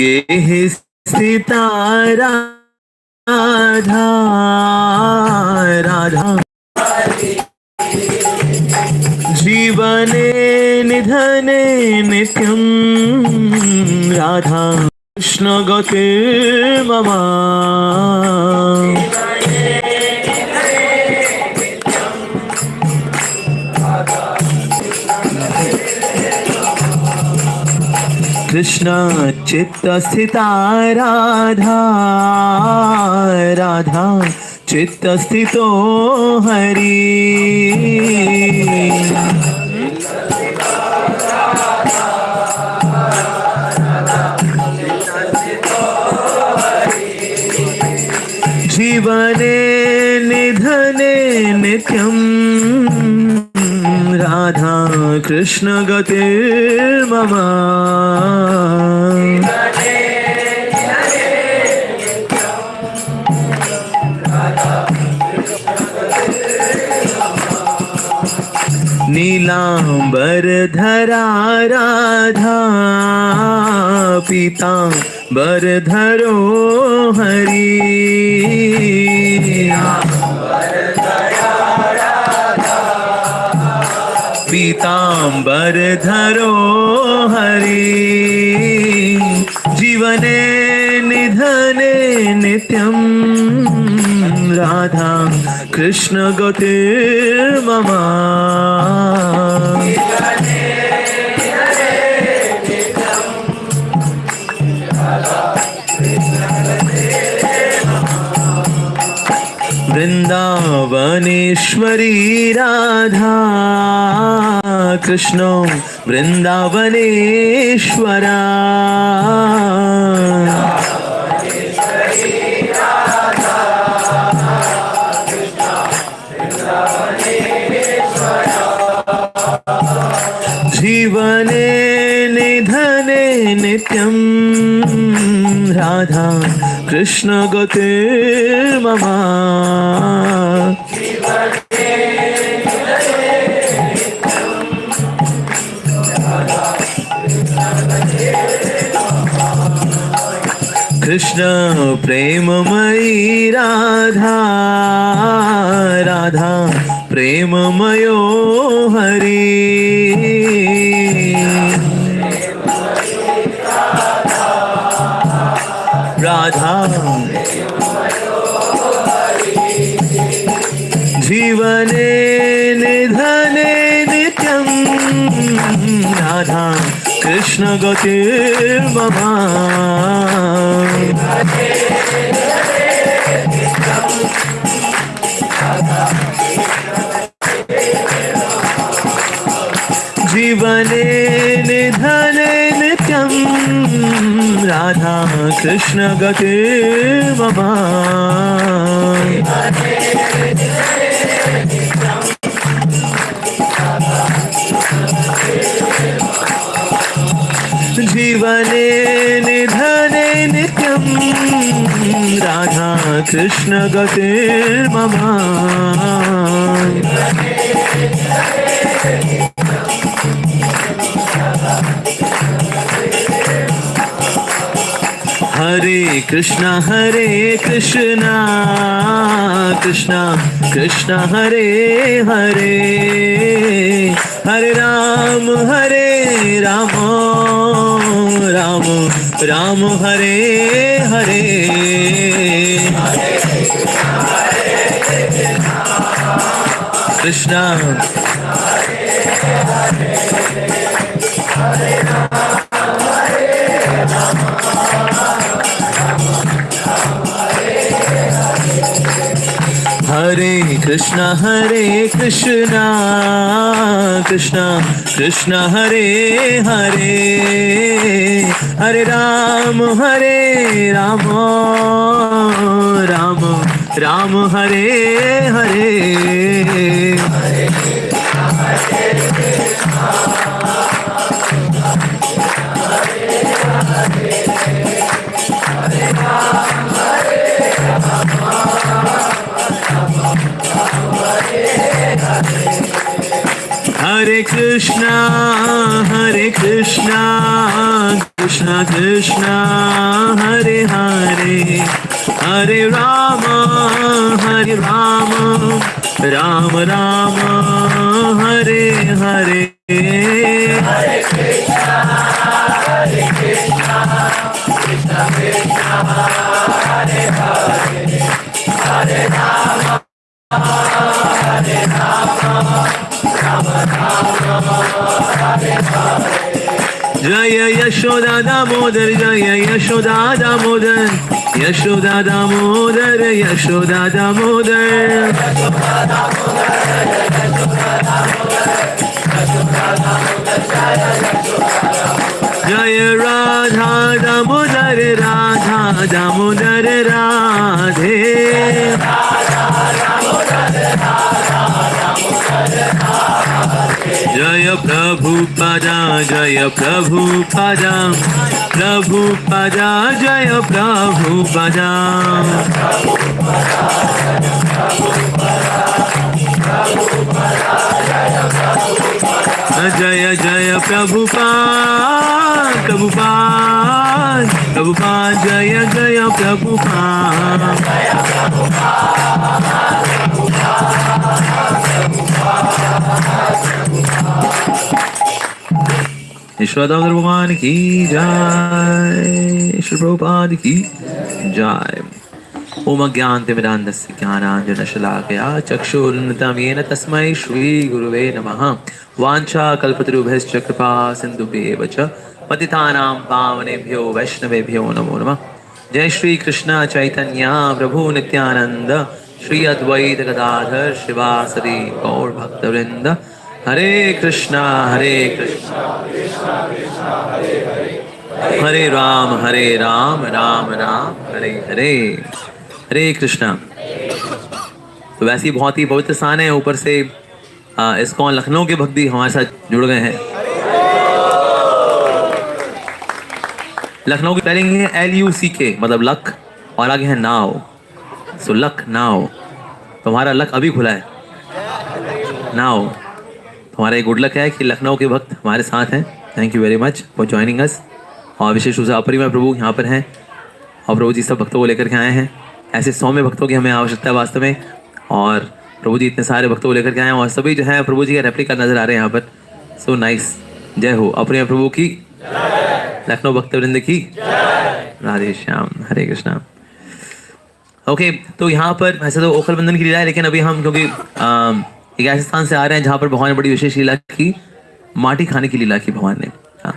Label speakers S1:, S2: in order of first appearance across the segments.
S1: ये सितारा राधा राधा जीवने निधने नित्यं राधा कृष्ण गति मम कृष्ण चित्त स्थिता राधा राधा चित्त स्थितो हरि जीवने निधने नित्यं राधा कृष्ण गतिर्मम नीलांबरधरा राधा पीतांबरधरो हरि पीतांबरधरो हरि जीवने निधने नित्यं राधा कृष्ण गतिर्मम वृंदावनेश्वरी राधा कृष्ण वृंदावनेश्वरा जीवने निधने नित्यं राधा कृष्ण गतिर्मम कृष्ण प्रेममयी राधा राधा प्रेममयो हरि राधा जीवने निधने नित्यं राधा कृष्ण गतिर्मम जीवने निधने नित्यं राधा कृष्ण गतिर्मम जीवने निधने नित्यं राधा कृष्ण गतिर्मम हरे कृष्णा कृष्णा कृष्णा हरे हरे हरे राम राम राम हरे हरे कृष्णा हरे कृष्णा कृष्णा कृष्णा हरे हरे हरे राम राम हरे हरे हरे कृष्णा कृष्णा कृष्ण हरे हरे हरे राम राम राम हरे हरे हरे कृष्णा कृष्ण कृष्ण हरे हरे हरे राम राम राम हरे हरे जय यशोदा दामोदर जय यशोदा दामोदर यशोदा दामोदर यशोदा दामोदर जय राधा दामोदर राधा दामोदर राधे जय प्रभुपादा जय प्रभुपादा प्रभुपादा जय प्रभुपादा जय जय प्रभुपाद प्रभुपाद प्रभुपाद जय जय प्रभुपाद ईश्वर भगवान की जय ईश्वर प्रभुपाद की जय ओम अज्ञानतिमिरान्धस्य ज्ञानाञ्जनशलाकया चक्षुरुन्मिलितं येन तस्मै श्रीगुरुवे नमः वाञ्छाकल्पतरुभ्यश्च कृपा सिन्धुभ्येव च पतितानां पावनेभ्यो वैष्णवेभ्यो नमो नमः। जय श्री कृष्ण चैतन्य प्रभु नित्यानंद श्री अद्वैत गदाधर शिवासदि गौर भक्तवृंद हरे कृष्णा कृष्णा हरे राम राम राम हरे हरे हरे कृष्णा। तो वैसे ही बहुत ही पवित्र स्थान है। ऊपर से इस्कॉन लखनऊ के भक्त भी हमारे साथ जुड़ गए हैं। लखनऊ की स्पेलिंग है LUCK मतलब लख और आगे है नाव। सो लख नाव तुम्हारा लक अभी खुला है नाव। तुम्हारा एक गुड लक है कि लखनऊ के भक्त हमारे साथ हैं। Thank you very much for joining us. और विशेष रूप से अपरिमय प्रभु यहाँ पर हैं और प्रभु जी सब भक्तों को लेकर के आए हैं। ऐसे 100 भक्तों की हमें आवश्यकता है वास्तव में। और प्रभु जी इतने सारे भक्तों को लेकर के आए हैं और सभी जो है प्रभु जी का रेप्लिका नजर आ रहे हैं यहाँ पर। So nice. जय हो अपरिमय प्रभु की, लखनऊ भक्तवृंद की, राधे श्याम, हरे कृष्णा। ओके तो यहाँ पर ऐसे तो ओखल बंधन की लीला है, लेकिन अभी हम क्योंकि एक ऐसे स्थान से आ रहे हैं जहाँ पर भगवान ने बड़ी विशेष लीला की, माटी खाने की लीला की भगवान ने। हाँ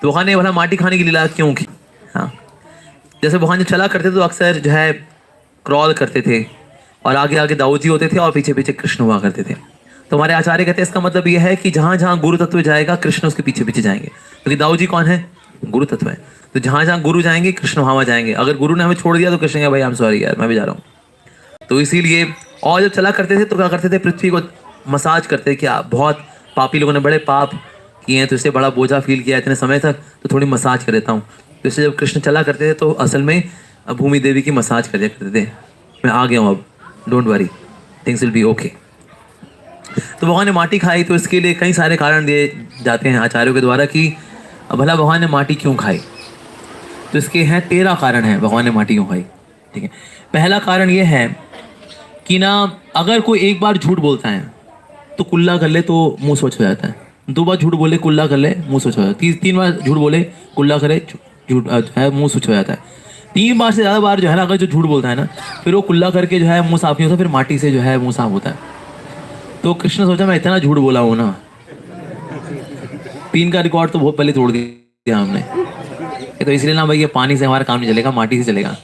S1: तो भगवान ने बोला माटी खाने की लीला क्यों की। हाँ जैसे भगवान जब चला करते थे तो अक्सर जो है क्रॉल करते थे और आगे आगे दाऊद जी होते थे और पीछे पीछे कृष्ण हुआ करते थे। तो हमारे आचार्य कहते हैं इसका मतलब यह है कि जहाँ जहाँ गुरु तत्व जाएगा कृष्ण उसके पीछे पीछे जाएंगे, क्योंकि दाऊद जी कौन है, गुरु तत्व है। तो जहाँ जहाँ गुरु जाएंगे कृष्ण वहाँ जाएंगे। अगर गुरु ने हमें छोड़ दिया तो कृष्ण कहेगा भाई आई एम सॉरी यार मैं भी जा रहा हूँ। तो इसीलिए और जब चला करते थे तो क्या करते थे, पृथ्वी को मसाज करते कि बहुत पापी लोगों ने बड़े पाप किए हैं तो इससे बड़ा बोझा फील किया इतने समय तक, तो थोड़ी मसाज कर देता हूँ। तो इससे जब कृष्ण चला करते थे तो असल में भूमि देवी की मसाज कर दिया करते थे। मैं आ गया हूँ अब, don't worry things will be okay. तो भगवान ने माटी खाई तो इसके लिए कई सारे कारण दिए जाते हैं आचार्यों के द्वारा कि भला भगवान ने माटी क्यों खाई। तो इसके हैं 13 कारण हैं भगवान ने माटी क्यों खाई। ठीक है, पहला कारण ये है कि ना अगर कोई एक बार झूठ बोलता है तो कुल्ला कर ले तो मुंह स्वच्छ हो जाता है। 2 बार झूठ बोले कुल्ला कर ले मुंह स्वच्छ हो जाता है। 3 बार झूठ बोले कुल्ला करे झूठ है मुंह स्वच्छ हो जाता है। 3 बार से ज़्यादा बार जो है ना अगर जो झूठ बोलता है ना फिर वो कुल्ला करके जो है मुंह साफ नहीं होता, फिर माटी से जो है मुंह साफ होता है। तो कृष्ण सोचा मैं इतना झूठ बोला हूँ ना, 3 का रिकॉर्ड तो बहुत पहले तोड़ दिया हमने। तो इसलिए ना भाई ये पानी से हमारा काम नहीं चलेगा, माटी से चलेगा।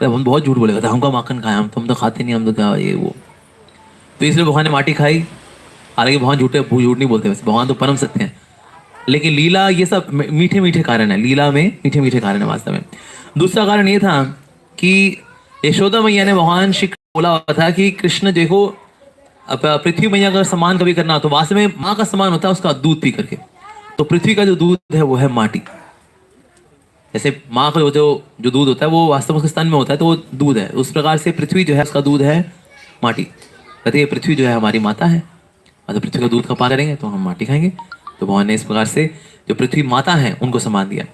S1: तो हम बहुत झूठ बोलेगा था, हमका माखन खाया हम तो खाते नहीं, हम तो क्या ये वो। तो इसलिए भगवान ने माटी खाई। हालांकि भगवान झूठ नहीं बोलते, वैसे भगवान तो परम सत्य हैं। लेकिन लीला ये सब मीठे मीठे कारण है, लीला में मीठे मीठे कारण है वास्तव में। दूसरा कारण ये था कि यशोदा मैया ने भगवान श्री बोला हुआ था कि कृष्ण देखो पृथ्वी मैया का सम्मान कभी करना तो वास्तव में माँ का सम्मान होता है उसका दूध पी करके। तो पृथ्वी का जो दूध है वो है माटी। जैसे माँ का जो दूध होता है वो वास्तव में उसके स्तन में होता है तो वो दूध है, उस प्रकार से पृथ्वी जो है उसका दूध है माटी। कहते हैं पृथ्वी जो है हमारी माता है, अगर पृथ्वी का दूध खपा करेंगे तो हम माटी खाएंगे। तो भगवान ने इस प्रकार से जो पृथ्वी माता है उनको सम्मान दिया।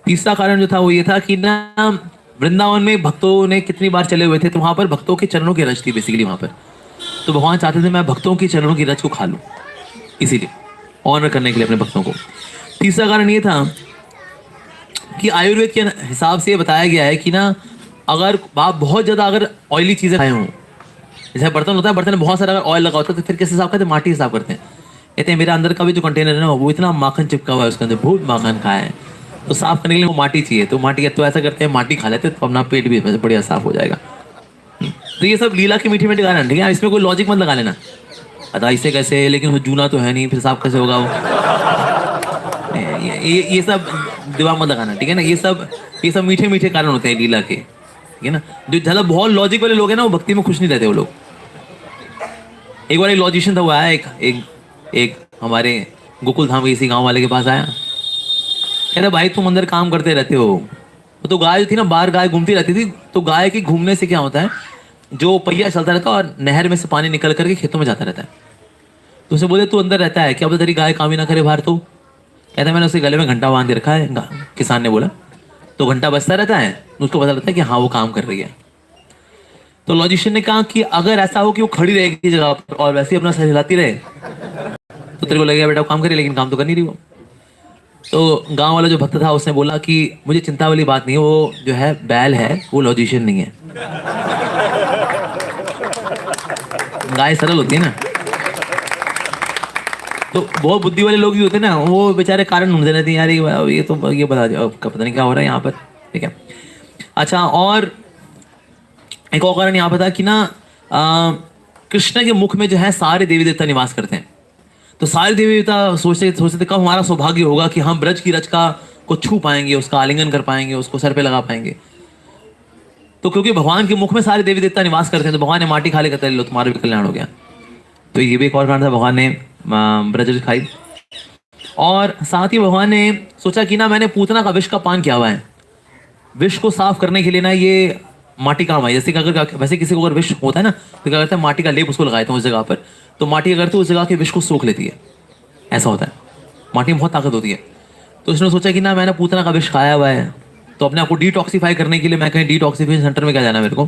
S1: तीसरा कारण जो था वो ये था कि ना वृंदावन में भक्तों ने कितनी बार चले हुए थे, तो वहां पर भक्तों के चरणों की रज थी बेसिकली वहां पर। तो भगवान चाहते थे मैं भक्तों की चरणों की रज को खा लूं, इसीलिए ऑनर करने के लिए अपने भक्तों को। तीसरा कारण ये था कि आयुर्वेद के हिसाब से ये बताया गया है कि ना अगर आप बहुत ज्यादा अगर ऑयली चीजें खाए हों, जैसे बर्तन होता है, बर्तन में बहुत सारा अगर ऑयल लगा होता है तो फिर कैसे साफ करते हैं? माटी से साफ करते हैं। कहते हैं मेरा अंदर का भी जो कंटेनर है ना वो इतना माखन चिपका हुआ है, उसके अंदर बहुत माखन खाया है, तो साफ करने के लिए वो माटी चाहिए। तो माटी तो ऐसा करते हैं माटी खा लेते हैं तो अपना पेट भी बढ़िया साफ हो जाएगा। तो ये सब लीला की मीठी मीठी गाना, ठीक है, इसमें कोई लॉजिक मत लगा लेना, अदा इससे कैसे, लेकिन वो जूना तो है नहीं, फिर साफ कैसे होगा वो, ये सब दिमाग मत लगाना, ठीक है ना। ये सब मीठे मीठे कारण होते हैं लीला के, ठीक है ना। जो ज्यादा बहुत लॉजिक वाले लोग हैं ना वो भक्ति में खुश नहीं रहते वो लोग। एक बार एक लॉजिशियन था, वो आया एक हमारे गोकुल धाम के किसी गांव वाले के पास आया, कहता भाई तुम अंदर काम करते रहते हो, तो गाय थी ना, बाहर गाय घूमती रहती थी, तो गाय के घूमने से क्या होता है, जो पहिया चलता रहता है और नहर में से पानी निकल करके खेतों में जाता रहता है। तो उसे बोले तू अंदर रहता है क्या पता तेरी गाय काम ही ना करे बाहर। तो कहता मैंने उसके गले में घंटा बांध के रखा है, किसान ने बोला। तो घंटा बजता रहता है, उसको पता लगता है कि हाँ वो काम कर रही है। तो लॉजिशियन ने कहा कि अगर ऐसा हो कि वो खड़ी रहेगी जगह पर और वैसे ही अपना सर हिलाती रहे तो तेरे को लगेगा बेटा वो काम करे, लेकिन काम तो कर नहीं रही वो। तो गांव वाला जो भक्त था उसने बोला कि मुझे चिंता वाली बात नहीं है, वो जो है बैल है, वो लॉजिशियन नहीं है। गाय सरल होती है ना, तो बहुत बुद्धि वाले लोग भी होते हैं ना, वो बेचारे कारण ढूंढते रहते हैं, यार ये तो ये बता दो पता नहीं क्या हो रहा है यहाँ पर, ठीक है। अच्छा, और एक और कारण यहाँ पर था कि ना कृष्ण के मुख में जो है सारे देवी देवता निवास करते हैं। तो सारे देवी देवता सोचते थे कब हमारा सौभाग्य होगा कि हम ब्रज की रच का को छू पाएंगे, उसका आलिंगन कर पाएंगे, उसको सर पे लगा पाएंगे। तो क्योंकि भगवान के मुख में सारे देवी देवता निवास करते हैं, तो भगवान ने माटी खा ले कहते लो तुम्हारा भी कल्याण हो गया। तो ये भी एक और कारण था, भगवान ने ब्रज खाई। और साथ ही भगवान ने सोचा कि ना मैंने पूतना का विष का पान किया हुआ है, विष को साफ करने के लिए ना ये माटी काम आई। जैसे कि अगर वैसे किसी को अगर विष होता है ना तो क्या करते हैं, माटी का लेप उसको लगाते हैं उस जगह पर, तो माटी अगर तो उस जगह के विष को सोख लेती है, ऐसा होता है, माटी में बहुत ताकत होती है। तो उसने सोचा कि ना मैंने पूतना का विष खाया हुआ है, तो अपने आपको डिटॉक्सीफाई करने के लिए मैं कहीं डिटॉक्सीफिकेशन सेंटर में क्या जाना मेरे को,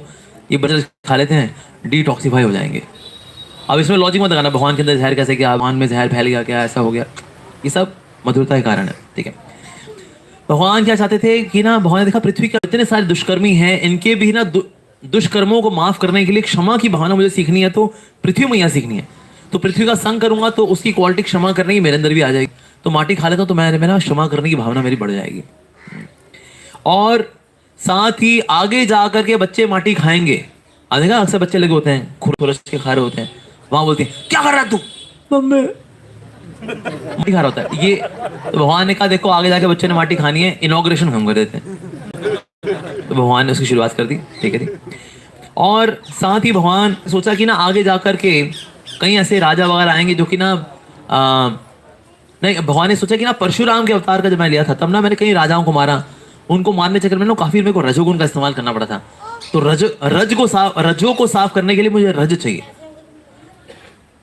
S1: ये ब्रज खा लेते हैं, डिटॉक्सीफाई हो जाएंगे। अब इसमें लॉजिक मत लगाना भगवान के अंदर जहर कैसे, क्या भगवान में जहर फैल गया, क्या ऐसा हो गया, ये सब मधुरता के कारण है, ठीक है। भगवान क्या चाहते थे कि ना भगवान ने देखा पृथ्वी के इतने सारे दुष्कर्मी हैं, इनके भी ना दुष्कर्मों को माफ करने के लिए क्षमा की भावना मुझे सीखनी है, तो पृथ्वी मैया सीखनी है। तो पृथ्वी का संग करूंगा तो उसकी क्वालिटी क्षमा करने की मेरे अंदर भी आ जाएगी। तो माटी खा लेता हूं तो मेरा क्षमा करने की भावना मेरी बढ़ जाएगी। और साथ ही आगे जाकर के बच्चे माटी खाएंगे, देखा अक्सर बच्चे लगे होते हैं खुरस के खा रहे होते हैं, वहां बोलते हैं क्या कर रहा है तू, मम्मी माटी खा रहा होता है ये। तो भगवान ने कहा देखो आगे जाके बच्चे ने माटी खानी है, इनॉग्रेशन हम कर देते हैं। तो भगवान ने उसकी शुरुआत कर दी, ठीक है जी। और साथ ही भगवान सोचा कि ना आगे जाकर के कई ऐसे राजा वगैरह आएंगे जो कि ना नहीं, भगवान ने सोचा कि ना परशुराम के अवतार का जब मैं लिया था तब ना मैंने कई राजाओं को मारा, उनको मारने चक्कर में ना काफी मेरे को रजोगुण का इस्तेमाल करना पड़ा था। तो रजों को साफ करने के लिए मुझे रज चाहिए।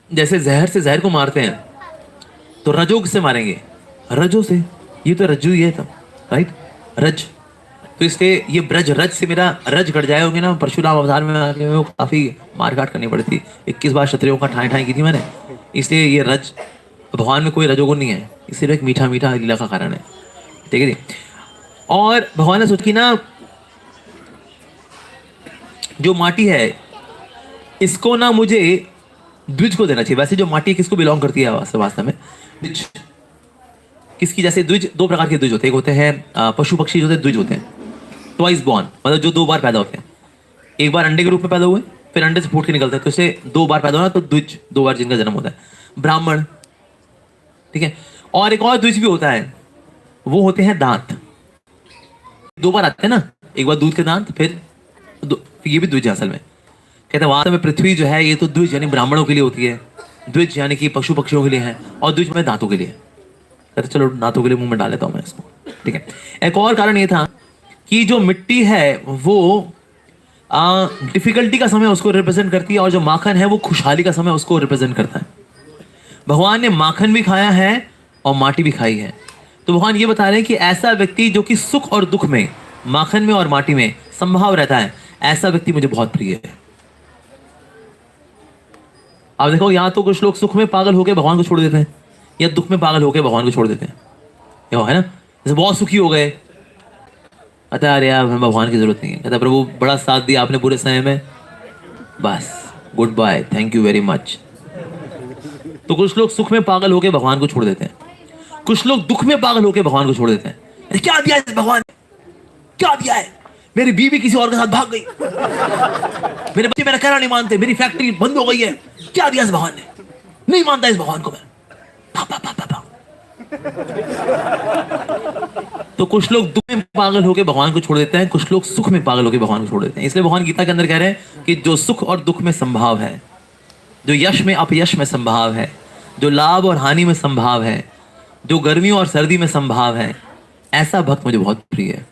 S1: जैसे जहर से जहर को मारते हैं तो रजोग से मारेंगे, रजों से, ये तो रज्जू ही है तब, राइट, रज। तो इसलिए ये ब्रज रज से मेरा रज कट जाए होंगे ना, परशुराम अवतार में आके मेरे को काफी मारकाट करनी पड़ी थी, 21 बार क्षत्रियों का ठाई की थी मैंने, इसलिए ये रज, भगवान में कोई रजोगुण नहीं है, इसलिए एक मीठा मीठा लीला का कारण है, ठीक है जी। और भगवान ने सोचा कि ना जो माटी है इसको ना मुझे द्विज को देना चाहिए। वैसे जो माटी किसको बिलोंग करती है वास्तव में, द्विज किसकी, जैसे द्विज दो प्रकार के द्विज होते हैं, एक होते हैं पशु पक्षी जो होते हैं द्विज होते हैं, ट्वाइस बॉर्न, मतलब जो दो बार पैदा होते हैं, एक बार अंडे के रूप में पैदा हुए फिर अंडे से फूट के निकलते हैं, तो इसे दो बार पैदा होना तो द्विज, दो बार जिनका जन्म होता है, ब्राह्मण, ठीक है। और एक और द्विज भी होता है, वो होते हैं दांत, दो बार आते हैं ना, एक बार दूध के दांत फिर ये भी द्विज असल में। कहते हैं वास्तव में पृथ्वी जो है ये तो द्विज यानी ब्राह्मणों के लिए होती है, द्विज यानी कि पशु पक्षियों के लिए है, और द्विज में दांतों के लिए। कहते चलो दांतों के लिए मुंह में डाल लेता हूं मैं इसको, ठीक है। एक और कारण ये था कि जो मिट्टी है वो डिफिकल्टी का समय उसको रिप्रेजेंट करती है, और जो माखन है वो खुशहाली का समय उसको रिप्रेजेंट करता है। भगवान ने माखन भी खाया है और माटी भी खाई है, तो तो भगवान ये बता रहे हैं कि ऐसा व्यक्ति जो कि सुख और दुख में, माखन में और माटी में संभाव रहता है, ऐसा व्यक्ति मुझे बहुत प्रिय है। आप देखो यहां तो कुछ लोग सुख में पागल होकर भगवान को छोड़ देते हैं, या दुख में पागल होकर भगवान को छोड़ देते हैं, है ना। जैसे बहुत सुखी हो गए, कहता है अरे यार हमें भगवान की जरूरत नहीं है, कहता प्रभु बड़ा साथ दिया आपने बुरे समय में, बस goodbye, thank you very much. तो कुछ लोग सुख में पागल होकर भगवान को छोड़ देते हैं, कुछ लोग दुख में पागल होकर भगवान को छोड़ देते हैं। अरे क्या दिया है भगवान, क्या दिया है, मेरी बीवी किसी और के साथ भाग गई, मेरे बच्चे मेरा कहना नहीं मानते, मेरी फैक्ट्री बंद हो गई है, क्या दिया इस भगवान ने, नहीं मानता इस भगवान को मैं। तो कुछ लोग दुख में पागल होकर भगवान को छोड़ देते हैं, कुछ लोग सुख में पागल होकर भगवान को छोड़ देते हैं। इसलिए भगवान गीता के अंदर कह रहे हैं कि जो सुख और दुख में संभाव है, जो यश में अपयश में संभाव है, जो लाभ और हानि में संभाव है, जो गर्मी और सर्दी में संभाव है, ऐसा भक्त मुझे बहुत प्रिय है।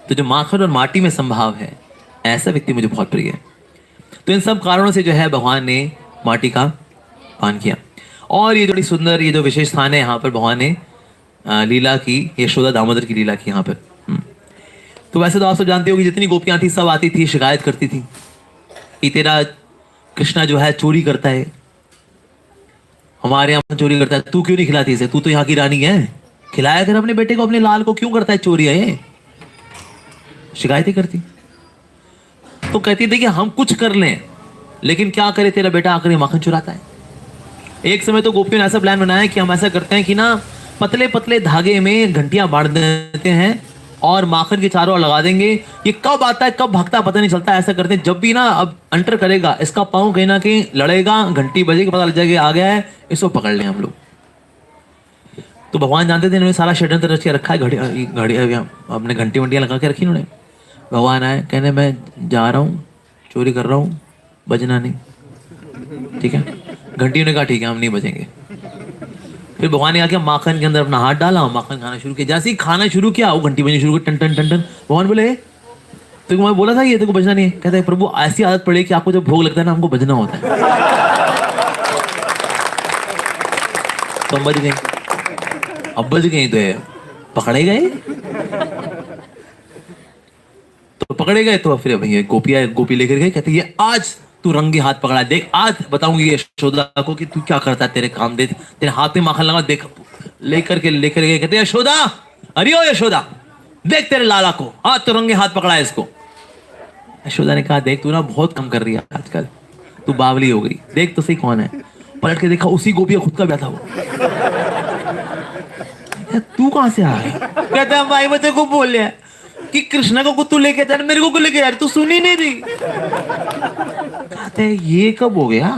S1: तो जो माखन और माटी में संभाव है, ऐसा व्यक्ति मुझे बहुत प्रिय है। तो इन सब कारणों से जो है भगवान ने माटी का पान किया। और ये बड़ी सुंदर, ये जो विशेष स्थान है, यहाँ पर भगवान ने लीला की, यशोदा दामोदर की लीला की यहाँ पर। तो वैसे तो आप सब जानते हो कि जितनी गोपियाँ थी सब आती थी, शिकायत करती थी कि तेरा कृष्णा जो है चोरी करता है, हमारे यहाँ चोरी करता है, तू क्यों नहीं खिलाती इसे, तू तो यहाँ की रानी है, खिलाया कर अपने बेटे को, अपने लाल को, क्यों करता है चोरी है, शिकायतें करती। तो कहती थी कि हम कुछ कर लें, लेकिन क्या करे तेरा बेटा आकर माखन चुराता है। एक समय तो गोपियों ने ऐसा प्लान बनाया कि हम ऐसा करते हैं कि ना पतले पतले धागे में घंटियां बांध देते हैं और माखन के चारों ओर लगा देंगे, ये कब आता है कब भागता है पता नहीं चलता। ऐसा करते हैं जब भी ना अब अंटर करेगा, इसका पाँव कहीं ना कहीं लड़ेगा, घंटी बजेगी, पता लग जाएगा आ गया है, इसको पकड़ लें हम लोग। तो भगवान जानते थे इन्होंने सारा षड्यंत्र रच के रखा है, घड़ी अपने घंटी वंटियां लगा के रखी इन्होंने। भगवान आए, कहने मैं जा रहा हूँ, चोरी कर रहा हूँ, बजना नहीं, ठीक है। घंटी ने कहा ठीक है हम नहीं बजेंगे। फिर भगवान ने आके माखन के अंदर अपना हाथ डाला, माखन खाना शुरू किया। जैसे ही खाना शुरू किया वो घंटी बजनी शुरू की, टन टन टन टन। भगवान बोले तो मैं बोला था ये तेरे को बजना नहीं है। कहता है प्रभु ऐसी आदत पड़ी कि आपको जब भोग लगता है ना हमको बजना होता है। तो हम बज गए, अब बज गए तो पकड़े गए, तो पकड़े गए। तो फिर भैया गोपी लेकर गए, कहते ये आज तू रंगे हाथ पकड़ा, देख आज बताऊंगी यशोदा को कि तू क्या करता है, तेरे काम दे, तेरे हाथ में माखन लगा, देख। लेकर गए, कहते यशोदा, अरे ओ यशोदा देख तेरे लाला को, आज तो रंगे हाथ पकड़ा है इसको। यशोदा ने कहा देख तू ना बहुत कम कर रही है आजकल, तू बावली हो गई, देख तो सही कौन है। पलट के देखा उसी गोपी खुद का बैठा वो। तू कहां से आ गया? कहता भाई बच्चे को बोल लिया कि कृष्णा को तू लेके जा, मेरे को लेके यार, तू सुनी नहीं रही। कहते ये कब हो गया?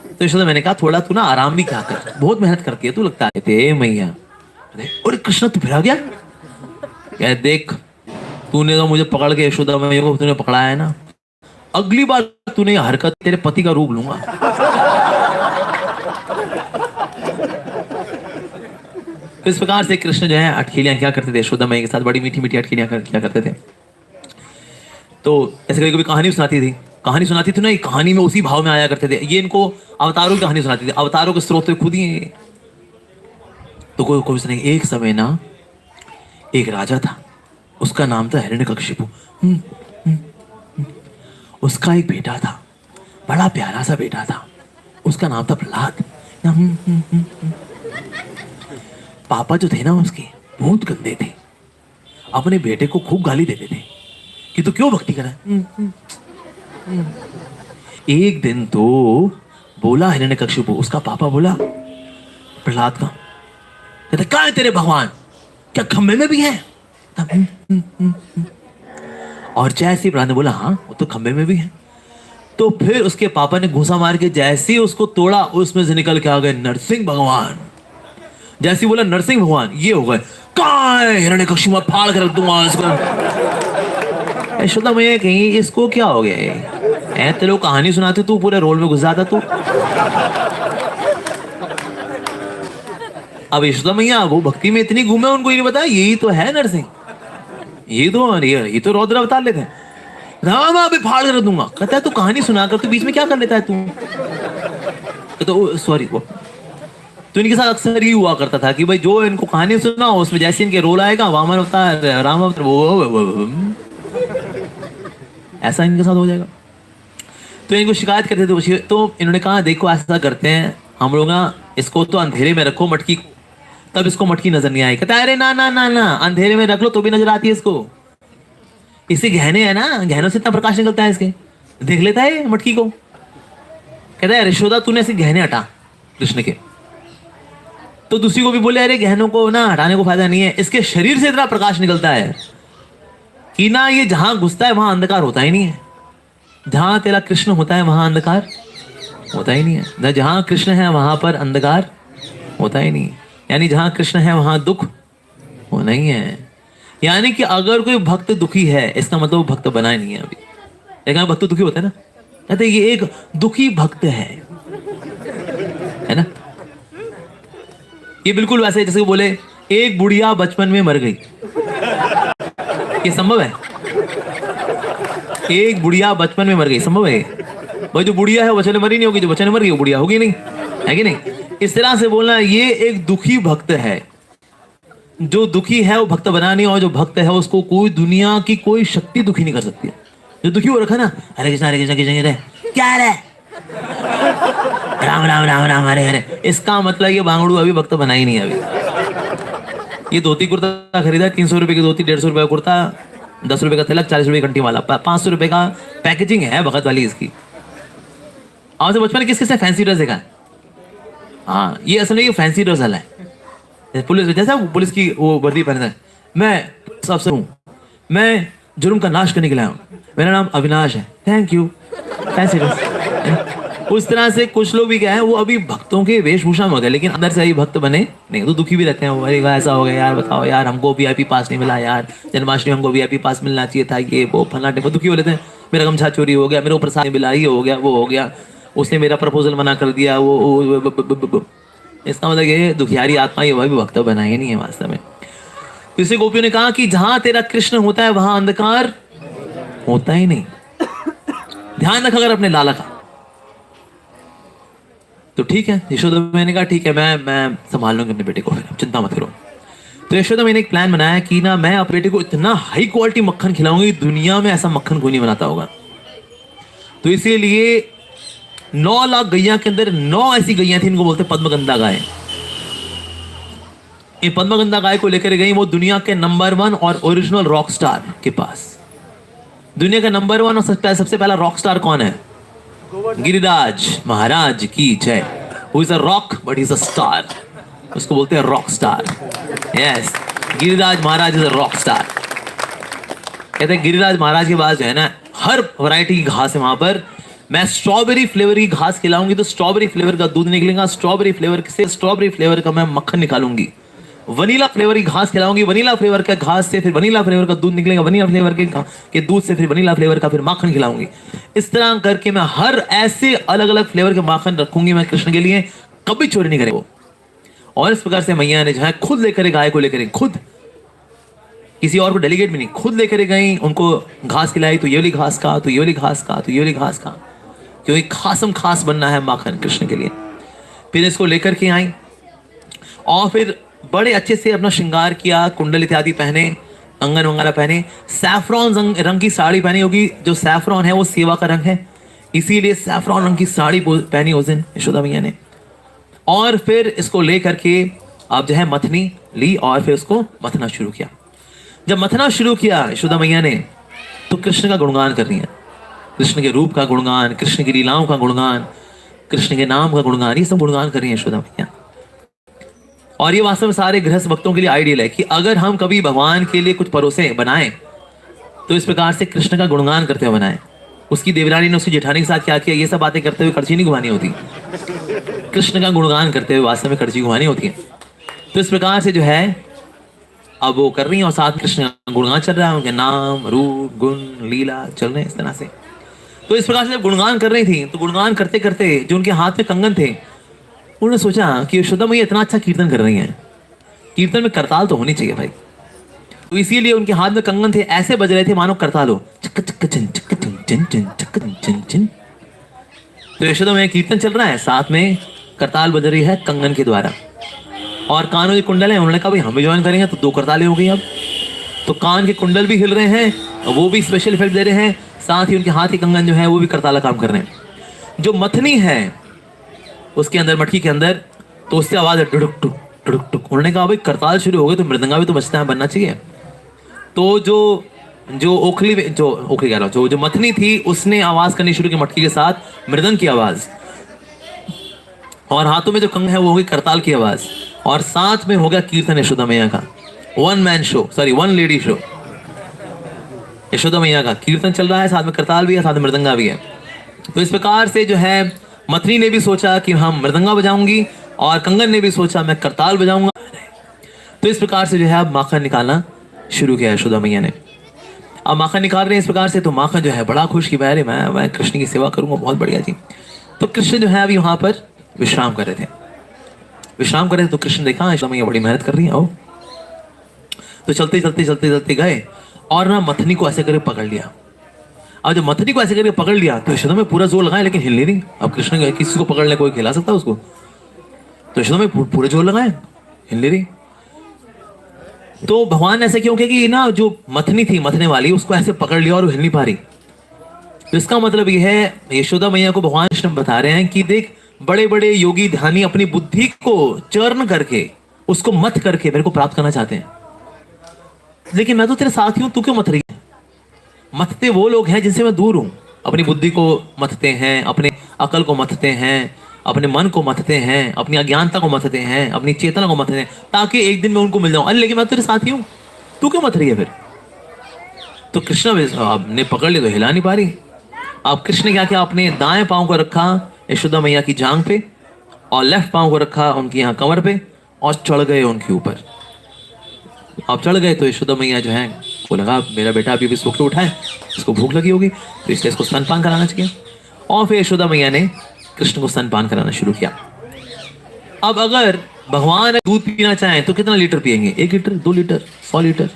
S1: तो यशोदा मैंने कहा थोड़ा तू ना आराम भी क्या कर, बहुत मेहनत करती है तू, लगता है मैया। अरे कृष्णा तू फिर आ गया? क्या देख तूने तो मुझे पकड़ के यशोदा मैया को तूने पकड़ाया है ना, अगली बार तूने हरकत तेरे पति का रूप लूंगा। इस प्रकार से कृष्ण जो है अटखेलियां क्या करते थे यशोदा मैया के साथ, बड़ी मीठी मीठी अटखेलियां क्या करते थे। तो ऐसे कभी कभी कहानी सुनाती थी ना, ये कहानी में उसी भाव में आया करते थे। ये इनको अवतारों की कहानी सुनाती थी, अवतारों के स्रोत तो खुद ही है। तो कोई सुने एक समय ना एक राजा था, उसका नाम था हिरण्यकशिपु। उसका एक बेटा था, बड़ा प्यारा सा बेटा था, उसका नाम था प्रहलाद। पापा जो थे ना उसके बहुत गंदे थे, अपने बेटे को खूब गाली देते थे कि तू क्यों भक्ति कर रहा है। एक दिन तो बोला हिरण्यकशिपु, उसका पापा बोला प्रहलाद का, कहते कहाँ है तेरे भगवान, क्या खंबे में भी है? और जैसे प्रहलाद ने बोला हाँ वो तो खंबे में भी है। तो फिर उसके पापा ने घूंसा मार के जैसे उसको तोड़ा, उसमें से निकल के आ गए नरसिंह भगवान। जैसे बोला नरसिंह भगवान, ये हो गए कहाँ है हिरण्यकशिपु, फाड़ कर रख दूंगा इसको। यशोदा मैया कहीं इसको क्या हो गया है, तेरे लोग कहानी सुनाते तू पूरे रोल में घुस जाता तू। अब यशोदा मैया वो भक्ति में इतनी घूमे उनको ये नहीं पता यही तो है नरसिंह, ये तो रौद्र अवतार लेते हैं। राम अभी फाड़ कर दूंगा। कहता है तू कहानी सुनाकर तू बीच में क्या कर लेता है तू? तो सॉरी वो तो इनके साथ अक्सर ये हुआ करता था कि भाई जो इनको कहानी सुना उसमें जैसे इनके रोल आएगा, वामन अवतार, राम अवतार, वो ऐसा इनके साथ हो जाएगा। तो इनको शिकायत करते थे। तो इन्होंने कहा देखो ऐसा करते हैं हम लोग ना, इसको तो अंधेरे में रखो मटकी, तब इसको मटकी नजर नहीं आएगी। कहता है अरे ना ना ना ना, अंधेरे में रख लो तो भी नजर आती है इसको, इससे गहने है ना, गहनों से इतना प्रकाश निकलता है इसके, देख लेता है मटकी को। कहता है यशोदा तूने ऐसे गहने हटा कृष्ण के। तो दूसरी को भी बोले अरे गहनों को ना हटाने को फायदा नहीं है, इसके शरीर से इतना प्रकाश निकलता है कि ना ये जहां घुसता है वहां अंधकार होता ही नहीं है। जहां तेरा कृष्ण होता है वहां अंधकार होता ही नहीं है। जहां कृष्ण है वहां पर अंधकार होता ही नहीं, यानी जहां कृष्ण है वहां दुख होना ही है। यानी कि अगर कोई भक्त दुखी है इसका मतलब भक्त बना ही नहीं है अभी। लेकिन भक्त दुखी होता है ना, कहते ये एक दुखी भक्त है ना। ये बिल्कुल वैसे जैसे बोले एक बुढ़िया बचपन में मर गई, ये संभव है? एक बुढ़िया बचपन में मर गई, संभव है? भाई जो बुढ़िया है वो बचपन में मरी नहीं होगी, जो बचपन में मर गई वो बुढ़िया होगी नहीं, है कि नहीं? इस तरह से बोलना ये एक दुखी भक्त है। जो दुखी है वो भक्त बना नहीं, और जो भक्त है उसको कोई दुनिया की कोई शक्ति दुखी नहीं कर सकती है। जो दुखी हो रखा ना, हरे कृष्ण कृष्ण क्या है राम राम राम राम हरे हरे, इसका मतलब ये बांगड़ू अभी भक्त बना ही नहीं है अभी। ये धोती कुर्ता खरीदा 300 रुपए की धोती, 150 रुपए का कुर्ता, 10 रुपए का तिलक, 40 रुपए की घंटी वाला, 500 रुपए का पैकेजिंग है भगत वाली इसकी। आपसे बचपन में किस किसने फैंसी ड्रेस देखा? हाँ, ये असल में ये फैंसी ड्रेस वाला है। पुलिस जैसा पुलिस की वो वर्दी पहनता है, मैं अफसर हूँ, मैं जुर्म का नाश करने के लिए आया हूँ, मेरा नाम अविनाश है, थैंक यू, फैंसी ड्रेस। उस तरह से कुछ लोग भी क्या है वो अभी भक्तों के वेशभूषा में हो गए, लेकिन अंदर से ही भक्त बने नहीं, तो दुखी भी रहते हैं। अरे ऐसा हो गया यार, बताओ यार, हमको वीआईपी पास नहीं मिला यार, जन्माष्टमी हमको वीआईपी पास मिलना चाहिए था, ये वो फलना टेम्पो, दुखी हो लेते हैं। मेरा गमछा चोरी हो गया, मेरे को प्रसाद मिला, ये हो गया वो हो गया, उसने मेरा प्रपोजल मना कर दिया, वो इसका मतलब ये दुखियारी आत्मा, ये वह भी भक्त बना ही नहीं है वास्तव में। किसी गोपियों ने कहा कि जहां तेरा कृष्ण होता है वहां अंधकार होता ही नहीं। ध्यान रख अगर अपने लाला का, तो ठीक है। यशोदा मैंने कहा ठीक है, मैं संभाल लूंगी अपने बेटे को, फिर चिंता मत करो। तो यशोदा मैंने एक प्लान बनाया कि ना मैं अपने बेटे को इतना हाई क्वालिटी मक्खन खिलाऊंगी, दुनिया में ऐसा मक्खन कोई नहीं बनाता होगा। तो इसीलिए 9 लाख गैया के अंदर 9 ऐसी गैया थी, इनको बोलते पद्मगंधा गाय। ये पद्मगंधा गाय को लेकर गई वो दुनिया के नंबर 1 और ओरिजिनल रॉक स्टार के पास। दुनिया का नंबर 1 और सबसे पहला रॉक स्टार कौन है? गिरिराज महाराज की जय। Who is a rock but is a star, उसको बोलते हैं rock star. Yes, Giriraj Maharaj is a rock star. कहते हैं गिरिराज महाराज के पास जो है ना हर वैरायटी की घास है वहां पर। मैं स्ट्रॉबेरी फ्लेवर की घास खिलाऊंगी तो स्ट्रॉबेरी फ्लेवर का दूध निकलेगा, स्ट्रॉबेरी फ्लेवर से स्ट्रॉबेरी फ्लेवर का मैं मक्खन निकालूंगी। वनीला फ्लेवर की घास खिलाऊंगी, वनीला फ्लेवर का घास से फिर वनीला फ्लेवर का दूध निकलेगा, वनीला फ्लेवर के दूध से फिर वनीला फ्लेवर का फिर माखन खिलाऊंगी। इस तरह करके मैं हर ऐसे अलग अलग फ्लेवर के माखन रखूंगी मैं कृष्ण के लिए, कभी चोरी नहीं करेगा। और इस प्रकार से मैया ने जो है खुद लेकर गाय को लेकर खुद, किसी और को डेलीगेट भी नहीं, खुद लेकर गई, उनको घास खिलाई, तो ये वाली घास का, तो ये वाली घास का, तो ये वाली घास का, क्योंकि खासम खास बनना है माखन कृष्ण के लिए। फिर इसको लेकर के आई और फिर बड़े अच्छे से अपना श्रृंगार किया, कुंडल इत्यादि पहने, कंगन वगैरह पहने, सैफरॉन रंग की साड़ी पहनी होगी। जो सैफरॉन है वो सेवा का रंग है, इसीलिए सैफरॉन रंग की साड़ी पहनी उस दिन यशोदा मैया ने। और फिर इसको लेकर के आप जो है मथनी ली और फिर उसको मथना शुरू किया। जब मथना शुरू किया यशोदा मैया ने, तो कृष्ण का गुणगान कर रही है, कृष्ण के रूप का गुणगान, कृष्ण की लीलाओं का गुणगान, कृष्ण के नाम का गुणगान, ये सब गुणगान कर रही है यशोदा मैया। और ये वास्तव में सारे गृहस्थ भक्तों के लिए आइडियल है कि अगर हम कभी भगवान के लिए कुछ परोसे बनाएं तो इस प्रकार से कृष्ण का गुणगान करते हुए बनाएं। उसकी देवरानी ने उसकी जेठानी के साथ क्या किया, ये सब बातें करते हुए कड़छी नहीं घुमानी होती, कृष्ण का गुणगान करते हुए वास्तव में कड़छी घुमानी होती है। तो इस प्रकार से जो है अब वो कर रही है और साथ कृष्ण का गुणगान चल रहा है, उनके नाम रूप गुण लीला चल रहे हैं इस तरह से। तो इस प्रकार से जब गुणगान कर रही थी तो गुणगान करते करते जो उनके हाथ में कंगन थे, उन्होंने सोचा कि यशोदा मैया इतना अच्छा कीर्तन कर रही हैं, कीर्तन में करताल तो होनी चाहिए भाई। तो इसीलिए उनके हाथ में कंगन थे, ऐसे बज रहे थे मानो करताल हो, चक चक चन चक चन चन चन चक चन चन। तो यशोदा मैया कीर्तन चल रहा है, साथ में करताल बज रही है कंगन के द्वारा, और कानों के कुंडल है। उन्होंने कहा भाई हम भी ज्वाइन करेंगे, तो 2 करतालें हो गई अब। तो कान के कुंडल भी हिल रहे हैं, वो भी स्पेशल इफेक्ट दे रहे हैं, साथ ही उनके हाथ के कंगन जो है वो भी करताला काम कर रहे हैं। जो मथनी है उसके अंदर, मटकी के अंदर, तो उससे आवाज है टुडुक टुक टुडुक टुक। उन्होंने कहा भाई करताल शुरू हो गए तो मृदंगा भी तो बचता है, बनना चाहिए। तो जो ओखली कह रहा हूं, जो मथनी थी उसने आवाज करनी शुरू की मटकी के साथ, मृदंग की आवाज, और हाथों में जो कंग है वो होगी करताल की आवाज, और साथ में हो गया कीर्तन यशोदा मैया का। 1 लेडी शो यशोदा मैया का कीर्तन चल रहा है, साथ में करताल भी है, साथ में मृदंगा भी है। तो इस प्रकार से जो है मथनी ने भी सोचा कि हम मृदंगा बजाऊंगी, और कंगन ने भी सोचा मैं करताल बजाऊंगा। तो इस प्रकार से जो है अब माखन निकालना शुरू किया यशोदा मैया ने। अब माखन निकाल रहे हैं इस प्रकार से, तो माखन जो है बड़ा खुश कि अरे मैं कृष्ण की सेवा करूंगा, बहुत बढ़िया जी। तो कृष्ण जो है अभी वहां पर विश्राम कर रहे थे। तो कृष्ण देखा यशोदा मैया बड़ी मेहनत कर रही है, आओ। तो चलते गए और ना मथनी को ऐसे करके पकड़ लिया। अब जब मथनी को ऐसे करके पकड़ लिया तो यशोदा में पूरा जोर लगाया, लेकिन हिल नहीं रही। अब कृष्ण किसी को पकड़ ले, कोई खिला सकता है उसको, तो यशोदा में पूरे जोर लगाए, हिल नहीं रही। तो भगवान ने ऐसे क्यों किया कि ना जो मथनी थी, मथने वाली, उसको ऐसे पकड़ लिया और वो हिल नहीं पा रही। तो इसका मतलब ये है, यशोदा मैया को भगवान कृष्ण बता रहे हैं कि देख, बड़े बड़े योगी ध्यानी अपनी बुद्धि को चर्न करके, उसको मत करके मेरे को प्राप्त करना चाहते हैं, लेकिन मैं तो तेरे साथ ही हूं, तू क्यों मत रही है? मथते वो लोग हैं जिनसे मैं दूर हूं। अपनी बुद्धि को मथते हैं, अपने अकल को मथते हैं, अपने मन को मथते हैं, अपनी अज्ञानता को मथते हैं, अपनी चेतना को मथते हैं, ताकि एक दिन मैं उनको मिल जाऊं। अरे लेकिन मैं तेरे साथ ही हूं, तू क्यों मथ रही है फिर? तो कृष्ण ने पकड़ लिया तो हिला नहीं पा रही। अब कृष्ण ने क्या किया, अपने दाएं पांव को रखा यशोदा मैया की जांघ पे, और लेफ्ट पांव को रखा उनकी यहाँ कमर पे, और चढ़ गए उनके ऊपर। आप चढ़ गए तो यशोदा मैया जो है वो लगा मेरा बेटा अभी सो के उठा है, इसको भूख लगी होगी, तो इसलिए इसको स्तनपान कराना चाहिए। और फिर यशोदा मैया ने कृष्ण को स्तनपान कराना शुरू किया। अब अगर भगवान दूध पीना चाहें तो कितना लीटर पिएंगे? 1 लीटर, 2 लीटर, 100 लीटर।